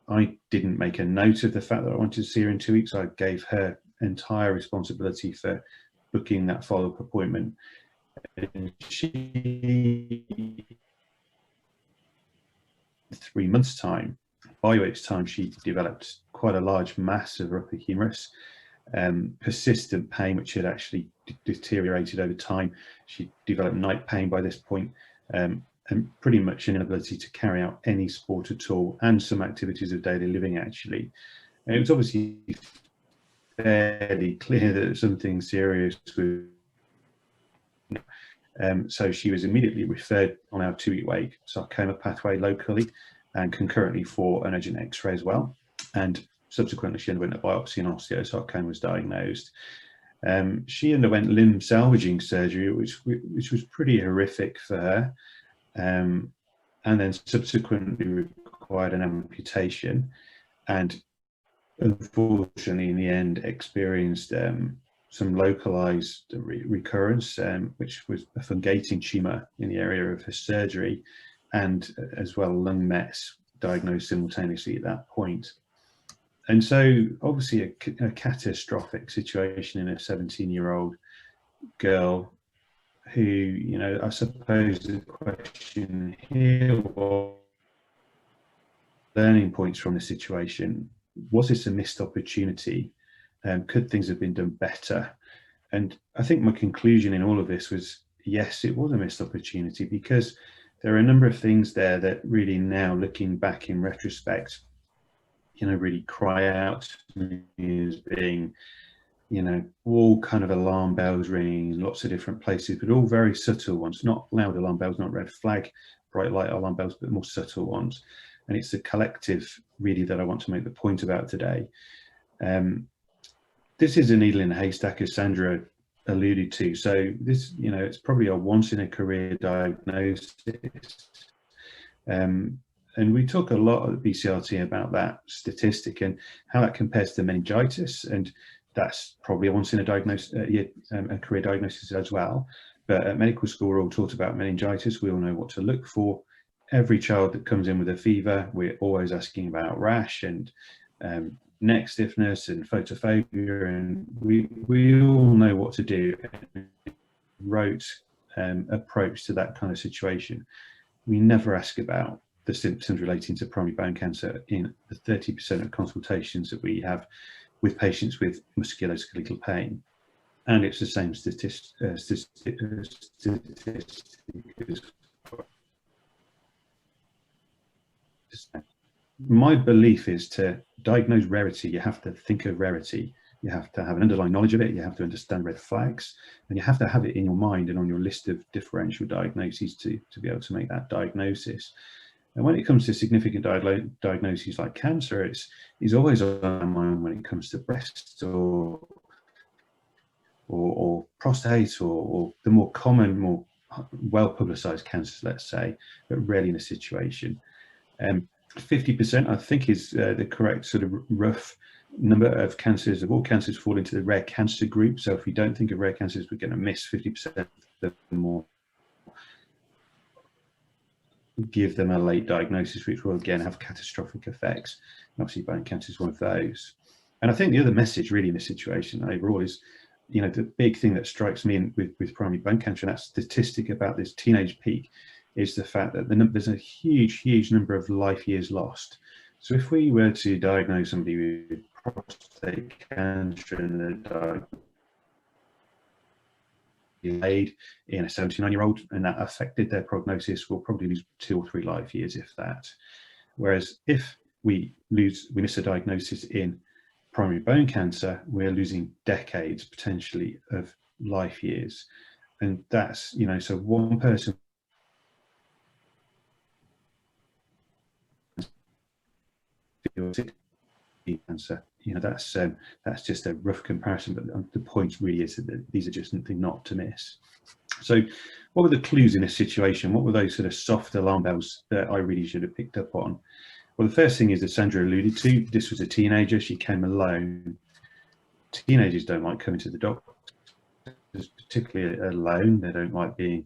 I didn't make a note of the fact that I wanted to see her in 2 weeks. I gave her entire responsibility for booking that follow-up appointment. And she, 3 months' time, by which time she developed quite a large mass of her upper humerus, persistent pain which had actually deteriorated over time. She developed night pain by this point, and pretty much an inability to carry out any sport at all, and some activities of daily living actually. And it was obviously fairly clear that something serious was. So she was immediately referred on our 2-week wait sarcoma pathway locally, and concurrently for an urgent X-ray as well. And subsequently she underwent a biopsy and osteosarcoma was diagnosed. She underwent limb salvaging surgery, which was pretty horrific for her, and then subsequently required an amputation, and unfortunately in the end experienced some localized recurrence, which was a fungating tumor in the area of her surgery, and as well lung mets diagnosed simultaneously at that point. And so obviously a catastrophic situation in a 17-year-old girl who, you know, I suppose the question here was learning points from the situation. Was this a missed opportunity? Could things have been done better? And I think my conclusion in all of this was, yes, it was a missed opportunity, because there are a number of things there that really now, looking back in retrospect, you know, really cry out to me as being, you know, all kind of alarm bells ringing in lots of different places, but all very subtle ones, not loud alarm bells, not red flag, bright light alarm bells, but more subtle ones. And it's the collective really that I want to make the point about today. This is a needle in a haystack, as Sandra alluded to. So this, you know, it's probably a once in a career diagnosis. And we talk a lot at BCRT about that statistic and how that compares to meningitis, and that's probably a once in a career diagnosis as well. But at medical school, we're all taught about meningitis. We all know what to look for. Every child that comes in with a fever, we're always asking about rash and neck stiffness and photophobia, and we all know what to do. Rote approach to that kind of situation. We never ask about the symptoms relating to primary bone cancer in the 30% of consultations that we have with patients with musculoskeletal pain. And it's the same statistic as my belief is, to diagnose rarity, you have to think of rarity. You have to have an underlying knowledge of it. You have to understand red flags, and you have to have it in your mind and on your list of differential diagnoses to be able to make that diagnosis. And when it comes to significant diagnoses like cancer, it's always on my mind when it comes to breast or prostate or the more common, more well-publicized cancers, let's say, but rarely in a situation. 50%, I think, is the correct sort of rough number of cancers. Of all cancers fall into the rare cancer group. So if we don't think of rare cancers, we're going to miss 50% of them, more give them a late diagnosis, which will again have catastrophic effects. And obviously bone cancer is one of those. And I think the other message really in this situation overall is, you know, the big thing that strikes me with primary bone cancer, and that statistic about this teenage peak, is the fact that there's a huge number of life years lost. So if we were to diagnose somebody with prostate cancer and the delayed in a 79-year-old, and that affected their prognosis, we'll probably lose 2 or 3 life years, if that. Whereas if we miss a diagnosis in primary bone cancer, we're losing decades potentially of life years. And that's, you know, so one person cancer, you know, that's just a rough comparison, but the point really is that these are just something not to miss. So what were the clues in this situation? What were those sort of soft alarm bells that I really should have picked up on? Well, the first thing is that Sandra alluded to, this was a teenager. She came alone. Teenagers don't like coming to the doctor, particularly alone. They don't like being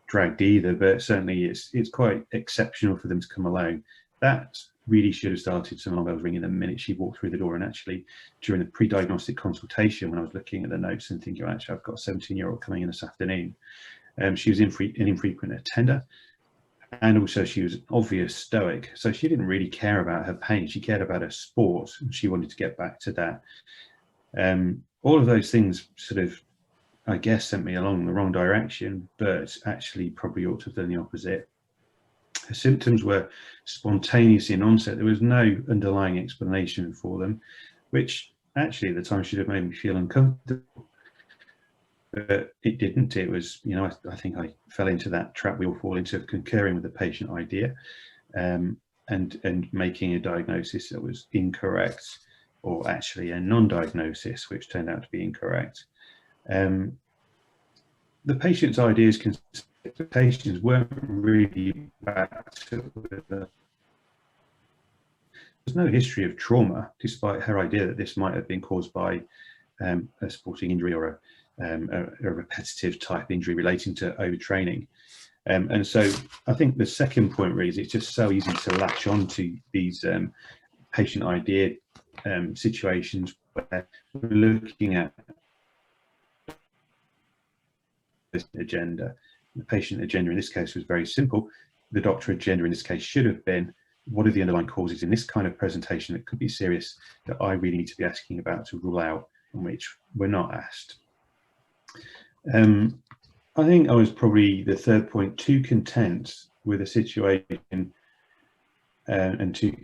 dragged either, but certainly it's quite exceptional for them to come alone. That really should have started some alarm bells ringing the minute she walked through the door. And actually, during the pre-diagnostic consultation, when I was looking at the notes and thinking, actually, I've got a 17-year-old coming in this afternoon, she was an infrequent attender. And also she was obvious stoic, so she didn't really care about her pain. She cared about her sport, and she wanted to get back to that. All of those things sort of, I guess, sent me along the wrong direction, but actually probably ought to have done the opposite. Her symptoms were spontaneous in onset. There was no underlying explanation for them, which actually at the time should have made me feel uncomfortable. But it didn't. It was, you know, I think I fell into that trap we all fall into, of concurring with the patient idea and making a diagnosis that was incorrect, or actually a non-diagnosis, which turned out to be incorrect. The patient's ideas, expectations weren't really backed up with there's no history of trauma, despite her idea that this might have been caused by a sporting injury or a repetitive type injury relating to overtraining. And so I think the second point really is it's just so easy to latch on to these patient idea situations where we're looking at this agenda. The patient agenda in this case was very simple. The doctor agenda in this case should have been, what are the underlying causes in this kind of presentation that could be serious, that I really need to be asking about to rule out, and which we're not asked. I think I was probably, the third point, too content with a situation and too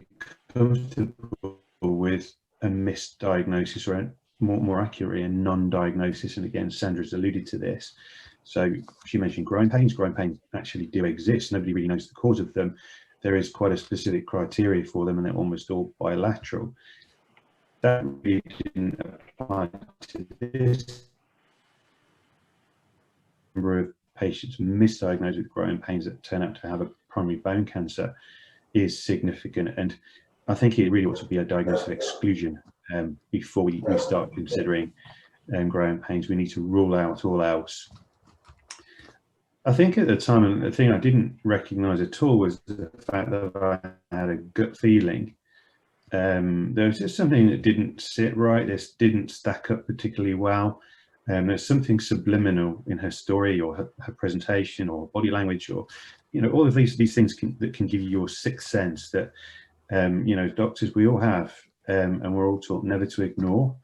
comfortable with a misdiagnosis, or more accurately, a non-diagnosis. And again, Sandra's alluded to this. So she mentioned growing pains. Growing pains actually do exist. Nobody really knows the cause of them. There is quite a specific criteria for them, and they're almost all bilateral. That really didn't apply to this. Number of patients misdiagnosed with growing pains that turn out to have a primary bone cancer is significant, and I think it really ought to be a diagnosis of exclusion before we start considering growing pains. We need to rule out all else. I think at the time, and the thing I didn't recognise at all was the fact that I had a gut feeling. There was just something that didn't sit right. This didn't stack up particularly well. There's something subliminal in her story, or her presentation, or body language, or all of these things that can give you your sixth sense that, doctors, we all have, and we're all taught never to ignore,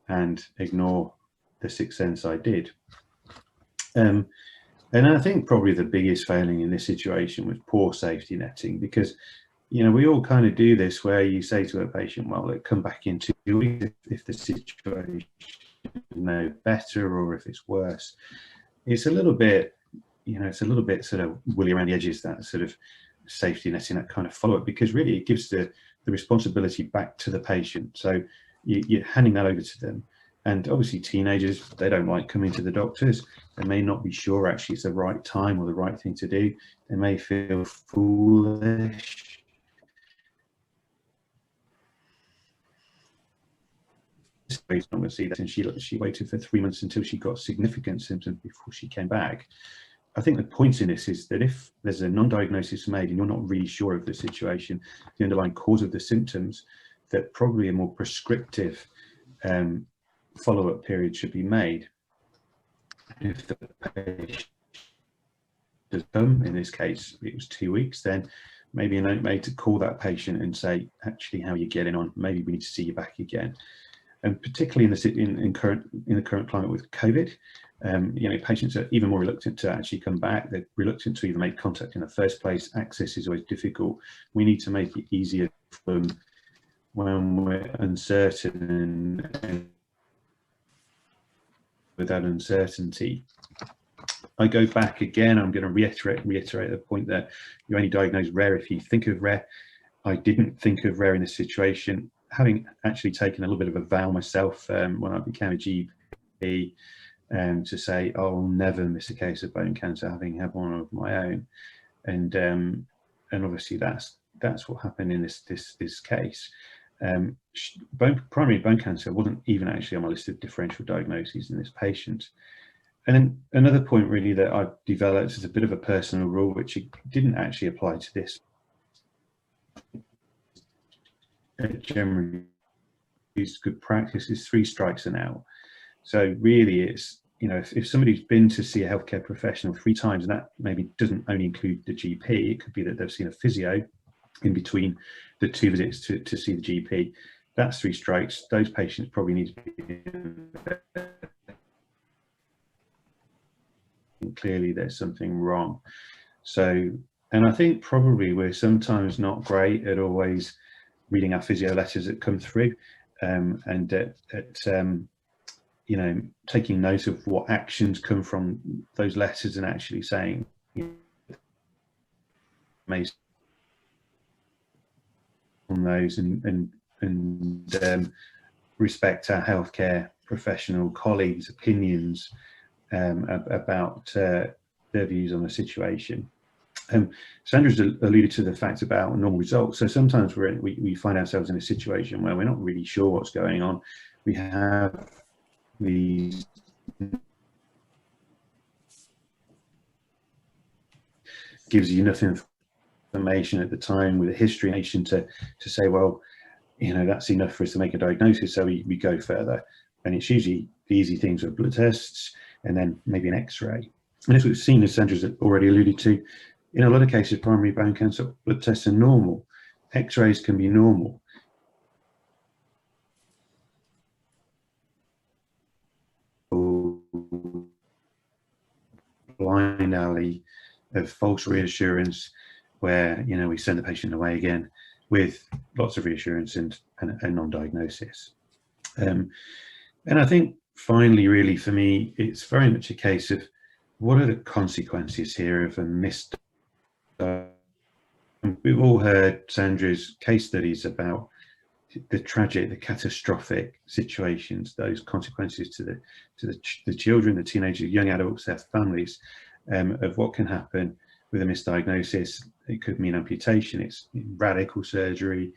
and ignore the sixth sense I did. And I think probably the biggest failing in this situation was poor safety netting, because we all kind of do this where you say to a patient, well, look, come back in 2 weeks if the situation is no better or if it's worse. It's a little bit, sort of woolly around the edges, that sort of safety netting, that kind of follow-up, because really it gives the responsibility back to the patient. So you're handing that over to them. And obviously teenagers, they don't like coming to the doctors. They may not be sure actually it's the right time or the right thing to do. They may feel foolish. I'm going to see that, and she waited for 3 months until she got significant symptoms before she came back. I think the point in this is that if there's a non-diagnosis made and you're not really sure of the situation, the underlying cause of the symptoms, that probably a more prescriptive follow-up period should be made. If the patient does come, in this case it was 2 weeks, then maybe a note made to call that patient and say, actually, how are you getting on? Maybe we need to see you back again. And particularly in the current climate with COVID, patients are even more reluctant to actually come back. They're reluctant to even make contact in the first place. Access is always difficult. We need to make it easier for them when we're uncertain, and with that uncertainty. I go back again, I'm going to reiterate the point that you only diagnose rare if you think of rare. I didn't think of rare in this situation, having actually taken a little bit of a vow myself when I became a GP, to say, I'll never miss a case of bone cancer, having had one of my own. And obviously that's what happened in this case. Primary bone cancer wasn't even actually on my list of differential diagnoses in this patient. And then another point really that I've developed as a bit of a personal rule, which didn't actually apply to this, generally used good practice, is 3 strikes and out. So really it's, if somebody's been to see a healthcare professional 3 times, and that maybe doesn't only include the GP, it could be that they've seen a physio in between the 2 visits to see the GP, that's 3 strikes. Those patients probably need to be, clearly there's something wrong. So, and I think probably we're sometimes not great at always reading our physio letters that come through, and taking note of what actions come from those letters, and actually saying, on those, and respect our healthcare professional colleagues' opinions about their views on the situation. Sandra's alluded to the fact about normal results. So sometimes we find ourselves in a situation where we're not really sure what's going on. We have these gives you enough information at the time with a history nation to say, well, that's enough for us to make a diagnosis, so we go further. And it's usually the easy things are blood tests and then maybe an x-ray. And as we've seen, as Sandra's already alluded to, in a lot of cases, primary bone cancer blood tests are normal. X-rays can be normal. Blind alley of false reassurance, where we send the patient away again with lots of reassurance and non-diagnosis. And I think finally, really for me, it's very much a case of what are the consequences here of a missed. We've all heard Sandra's case studies about the tragic, the catastrophic situations, those consequences to the children, the teenagers, young adults, their families, of what can happen with a misdiagnosis. It could mean amputation, it's radical surgery.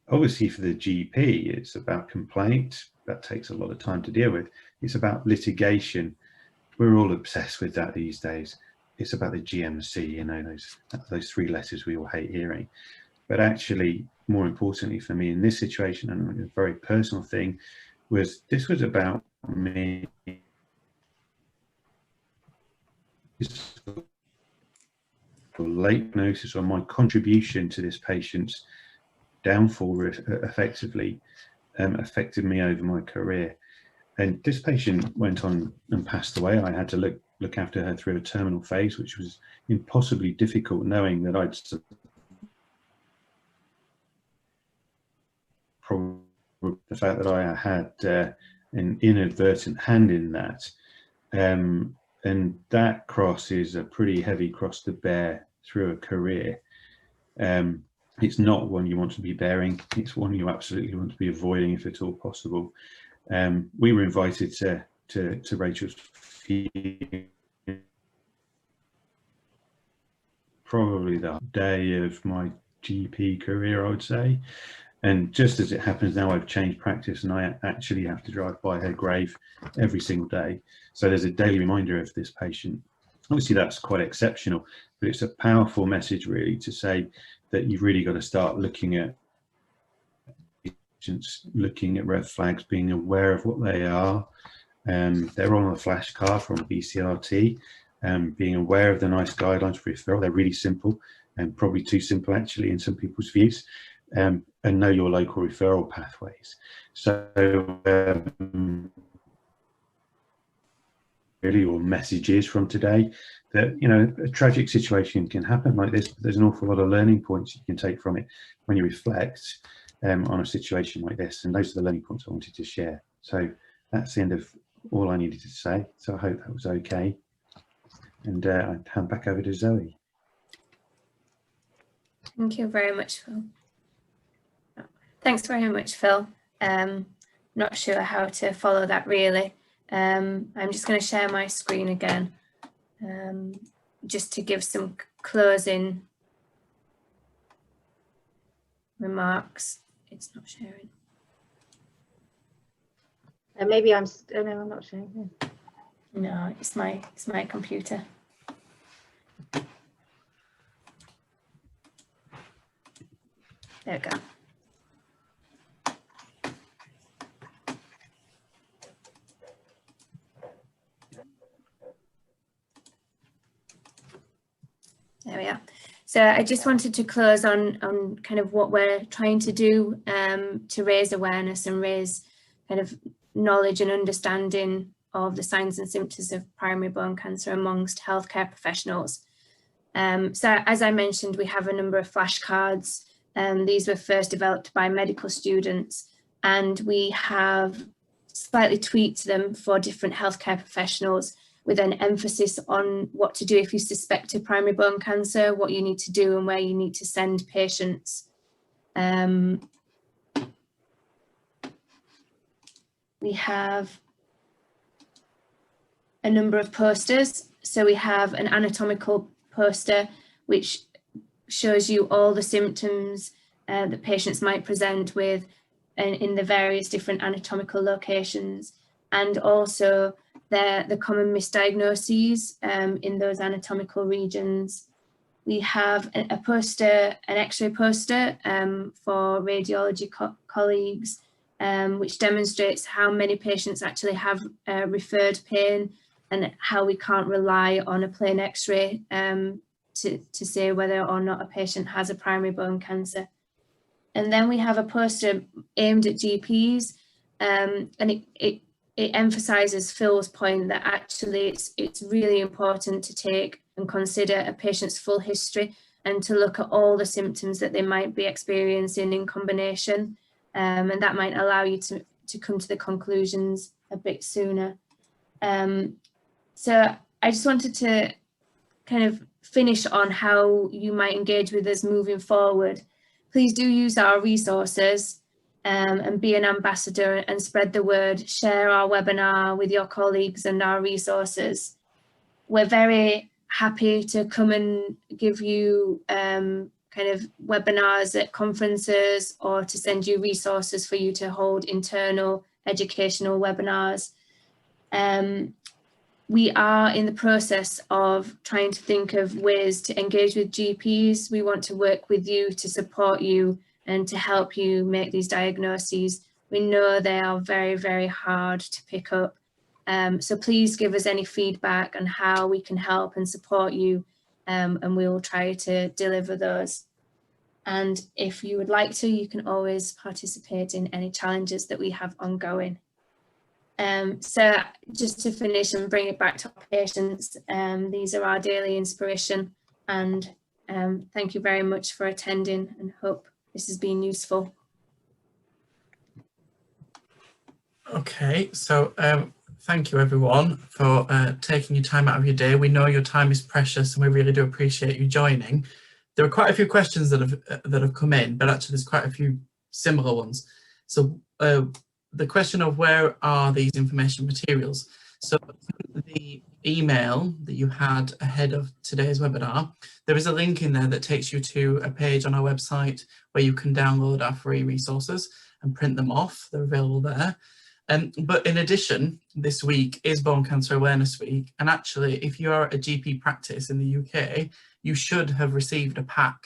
Obviously for the GP, it's about complaint. That takes a lot of time to deal with. It's about litigation. We're all obsessed with that these days. It's about the GMC, those 3 letters we all hate hearing. But actually, more importantly for me in this situation, and a very personal thing, this was about me late diagnosis or my contribution to this patient's downfall effectively affected me over my career. And this patient went on and passed away. I had to look after her through a terminal phase, which was impossibly difficult, knowing that I'd probably the fact that I had an inadvertent hand in that. And that cross is a pretty heavy cross to bear through a career. It's not one you want to be bearing. It's one you absolutely want to be avoiding if at all possible. We were invited to Rachel's probably the day of my GP career, I would say. And just as it happens now, I've changed practice and I actually have to drive by her grave every single day. So there's a daily reminder of this patient. Obviously that's quite exceptional, but it's a powerful message really to say that you've really got to start looking at patients, looking at red flags, being aware of what they are. They're on a flashcard from BCRT, being aware of the NICE guidelines for referral. They're really simple and probably too simple actually in some people's views. And know your local referral pathways. So really, or messages from today that, you know, a tragic situation can happen like this, but there's an awful lot of learning points you can take from it when you reflect on a situation like this. And those are the learning points I wanted to share. So that's the end of all I needed to say. So I hope that was okay. And I hand back over to Zoe. Thank you very much, Phil. Thanks very much, Phil. Not sure how to follow that really. I'm just going to share my screen again, just to give some closing remarks. It's not sharing. Maybe I'm. Oh no, I'm not sharing. No, it's my computer. There we go. There we are. So I just wanted to close on kind of what we're trying to do to raise awareness and raise kind of knowledge and understanding of the signs and symptoms of primary bone cancer amongst healthcare professionals. So as I mentioned, we have a number of flashcards. These were first developed by medical students, and we have slightly tweaked them for different healthcare professionals, with an emphasis on what to do if you suspect a primary bone cancer, what you need to do and where you need to send patients. We have a number of posters. So we have an anatomical poster, which shows you all the symptoms that patients might present with in the various different anatomical locations, and also the common misdiagnoses in those anatomical regions. We have a poster, an X-ray poster for radiology colleagues, which demonstrates how many patients actually have referred pain and how we can't rely on a plain X-ray to say whether or not a patient has a primary bone cancer. And then we have a poster aimed at GPs, and it emphasises Phil's point that actually it's really important to take and consider a patient's full history and to look at all the symptoms that they might be experiencing in combination, and that might allow you to come to the conclusions a bit sooner. So I just wanted to kind of finish on how you might engage with us moving forward. Please do use our resources and be an ambassador and spread the word. Share our webinar with your colleagues and our resources. We're very happy to come and give you kind of webinars at conferences, or to send you resources for you to hold internal educational webinars. We are in the process of trying to think of ways to engage with GPs. We want to work with you to support you and to help you make these diagnoses We know they are very, very hard to pick up. So please give us any feedback on how we can help and support you, and we will try to deliver those. And if you would like to, you can always participate in any challenges that we have ongoing. So just to finish and bring it back to our patients, these are our daily inspiration, and thank you very much for attending, and hope this has been useful. Okay, so thank you everyone for taking your time out of your day. We know your time is precious and we really do appreciate you joining. There are quite a few questions that have come in, but actually there's quite a few similar ones. So the question of where are these information materials? So the email that you had ahead of today's webinar, there is a link in there that takes you to a page on our website where you can download our free resources and print them off. They're available there. But in addition, this week is Bone Cancer Awareness Week, and actually if you are a GP practice in the UK, you should have received a pack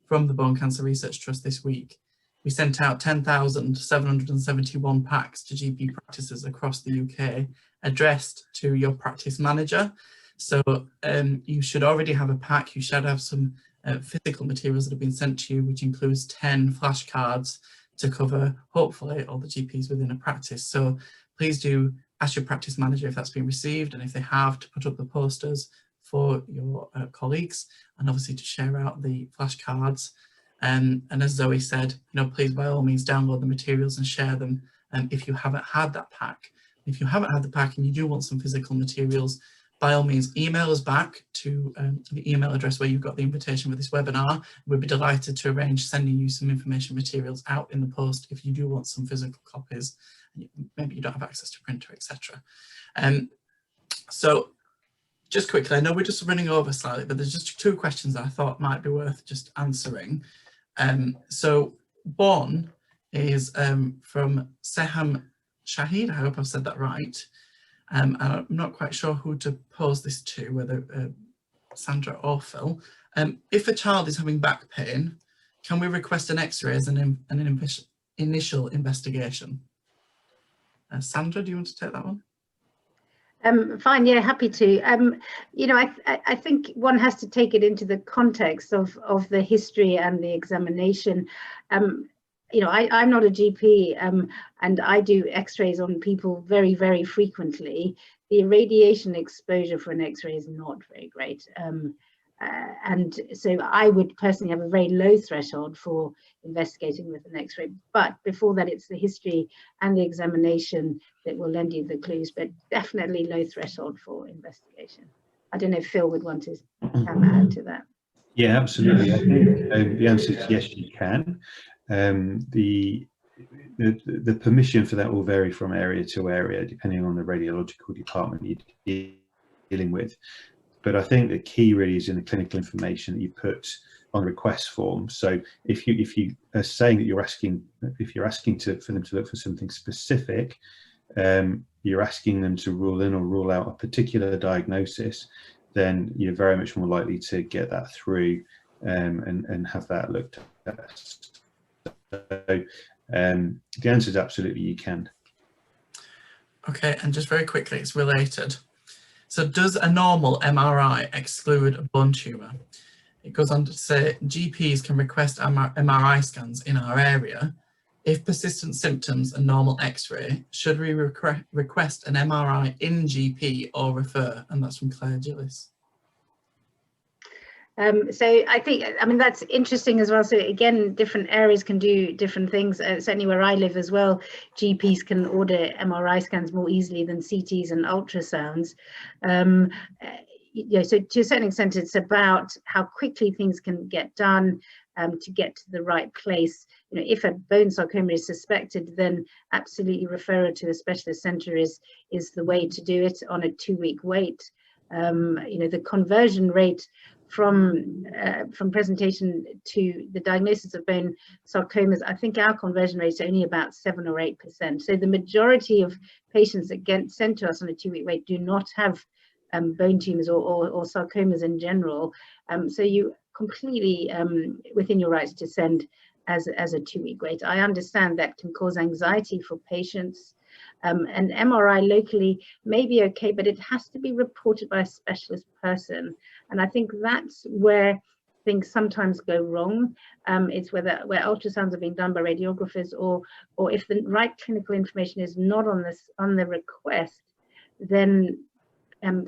from the Bone Cancer Research Trust this week. We sent out 10,771 packs to GP practices across the UK, addressed to your practice manager. So you should already have a pack. You should have some physical materials that have been sent to you, which includes 10 flashcards to cover, hopefully, all the GPs within a practice. So please do ask your practice manager if that's been received, and if they have, to put up the posters for your colleagues, and obviously to share out the flashcards. And as Zoe said, please by all means download the materials and share them if you haven't had that pack. If you haven't had the pack and you do want some physical materials, by all means email us back to the email address where you've got the invitation for this webinar. We'd be delighted to arrange sending you some information materials out in the post if you do want some physical copies. Maybe you don't have access to printer, etc. So just quickly, I know we're just running over slightly, but there's just two questions that I thought might be worth just answering. So one is from Seham Shahid, I hope I've said that right. And I'm not quite sure who to pose this to, whether Sandra or Phil. If a child is having back pain, can we request an X-ray as an initial investigation? Sandra, do you want to take that one? Fine, yeah, happy to. I think one has to take it into the context of the history and the examination. I'm not a GP, and I do X-rays on people very, very frequently. The irradiation exposure for an X-ray is not very great. And so I would personally have a very low threshold for investigating with an X-ray. But before that, it's the history and the examination that will lend you the clues, but definitely low threshold for investigation. I don't know if Phil would want to add to that. Yeah, absolutely. I think the answer is yes, you can. The permission for that will vary from area to area, depending on the radiological department you're dealing with. But I think the key really is in the clinical information that you put on the request form. So if you are saying that you're asking for them to look for something specific, you're asking them to rule in or rule out a particular diagnosis, then you're very much more likely to get that through and have that looked at. So the answer is absolutely you can. Okay, and just very quickly, it's related. So does a normal MRI exclude a bone tumour? It goes on to say GPs can request MRI scans in our area. If persistent symptoms and normal X-ray, should we request an MRI in GP or refer? And that's from Claire Gillis. So I think, that's interesting as well. So again, different areas can do different things. Certainly where I live as well, GPs can order MRI scans more easily than CTs and ultrasounds. So to a certain extent, it's about how quickly things can get done to get to the right place. If a bone sarcoma is suspected, then absolutely referral to a specialist centre is the way to do it on a 2-week wait. The conversion rate from presentation to the diagnosis of bone sarcomas, I think our conversion rate is only about 7 or 8%. So the majority of patients that get sent to us on a 2-week wait do not have bone tumours or sarcomas in general. So you completely within your rights to send as a 2-week wait. I understand that can cause anxiety for patients. An MRI locally may be okay, but it has to be reported by a specialist person. And I think that's where things sometimes go wrong. It's where ultrasounds are being done by radiographers, or if the right clinical information is not on the request, then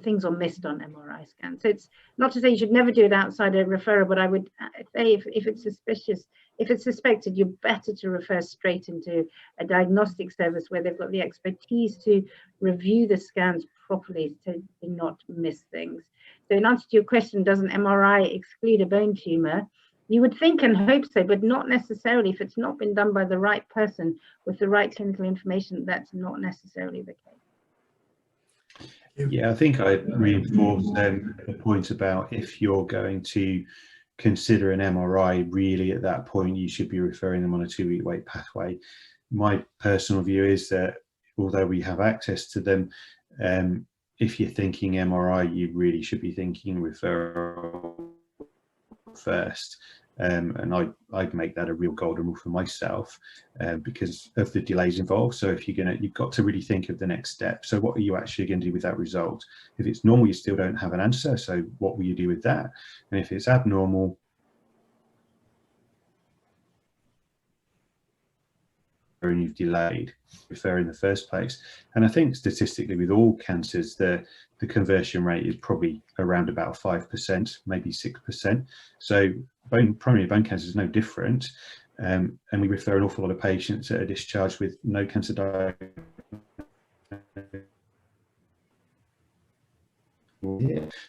things are missed on MRI scans. So it's not to say you should never do it outside a referral, but I would say if it's suspicious, if it's suspected, you're better to refer straight into a diagnostic service where they've got the expertise to review the scans properly to not miss things. So in answer to your question, does an MRI exclude a bone tumor? You would think and hope so, but not necessarily. If it's not been done by the right person with the right clinical information, that's not necessarily the case. Yeah, I think I reinforced the point about if you're going to consider an MRI, really at that point you should be referring them on a 2-week wait pathway. My personal view is that although we have access to them, if you're thinking MRI, you really should be thinking referral first. And I'd make that a real golden rule for myself because of the delays involved. So if you've got to really think of the next step. So what are you actually going to do with that result? If it's normal, you still don't have an answer. So what will you do with that? And if it's abnormal, and you've delayed, refer in the first place. And I think statistically with all cancers, the conversion rate is probably around about 5%, maybe 6%. So primary bone cancer is no different. And we refer an awful lot of patients that are discharged with no cancer diagnosis.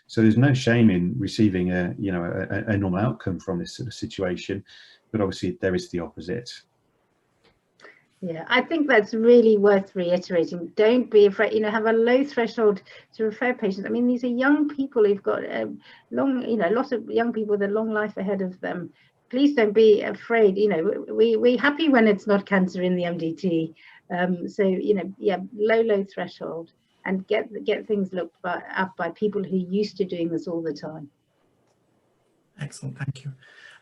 So there's no shame in receiving a normal outcome from this sort of situation, but obviously there is the opposite. Yeah, I think that's really worth reiterating. Don't be afraid, have a low threshold to refer patients. I mean, these are young people who've got lots of young people with a long life ahead of them. Please don't be afraid. We're happy when it's not cancer in the MDT. Low threshold, and get things looked up by people who are used to doing this all the time. Excellent, thank you.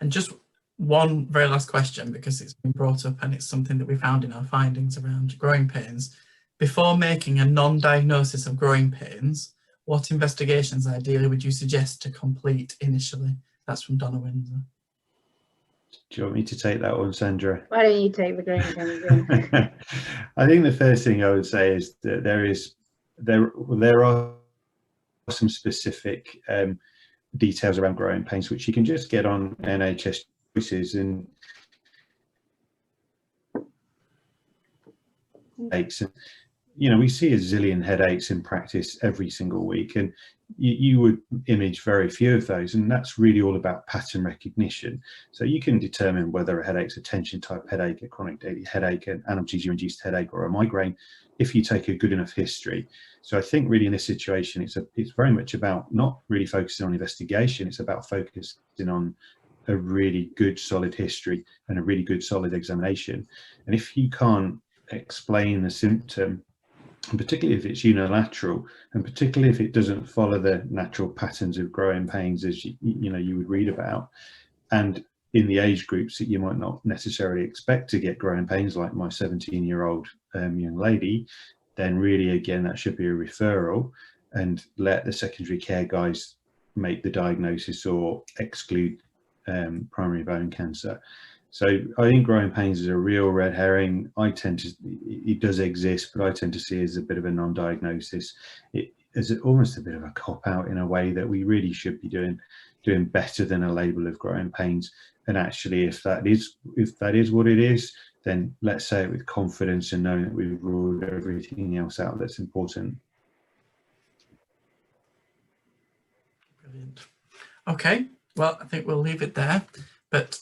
And just one very last question, because it's been brought up and it's something that we found in our findings around growing pains. Before making a non-diagnosis of growing pains, what investigations ideally would you suggest to complete initially? That's from Donna Windsor. Do you want me to take that one, Sandra? Why don't you take the growing pains? I think the first thing I would say is that there are some specific details around growing pains which you can just get on NHS Choices, and headaches. And we see a zillion headaches in practice every single week, and you would image very few of those, and that's really all about pattern recognition. So you can determine whether a headache's a tension type headache, a chronic daily headache, an analgesia induced headache, or a migraine if you take a good enough history. So I think really in this situation it's very much about not really focusing on investigation, it's about focusing on a really good solid history and a really good solid examination. And if you can't explain the symptom, and particularly if it's unilateral, and particularly if it doesn't follow the natural patterns of growing pains as you would read about, and in the age groups that you might not necessarily expect to get growing pains, like my 17-year-old young lady, then really again that should be a referral, and let the secondary care guys make the diagnosis or exclude primary bone cancer. So I think growing pains is a real red herring. It does exist, but I tend to see it as a bit of a non-diagnosis. It is almost a bit of a cop-out in a way that we really should be doing better than a label of growing pains. And actually, if that is what it is, then let's say it with confidence and knowing that we've ruled everything else out that's important. Brilliant. Okay, well, I think we'll leave it there. But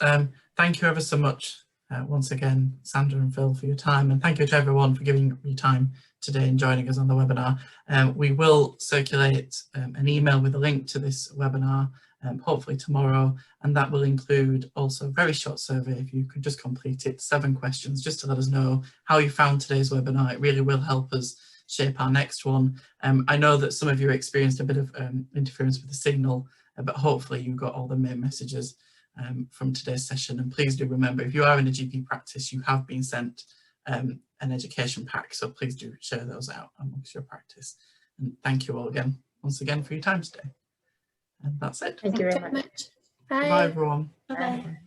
thank you ever so much once again, Sandra and Phil, for your time, and thank you to everyone for giving your time today and joining us on the webinar. We will circulate an email with a link to this webinar hopefully tomorrow, and that will include also a very short survey. If you could just complete it, 7 questions, just to let us know how you found today's webinar. It really will help us shape our next one. I know that some of you experienced a bit of interference with the signal, but hopefully you got all the main messages from today's session. And please do remember, if you are in a GP practice, you have been sent an education pack, so please do share those out amongst your practice. And thank you all again, once again, for your time today. And that's it. Thank you very much. Bye everyone. Bye.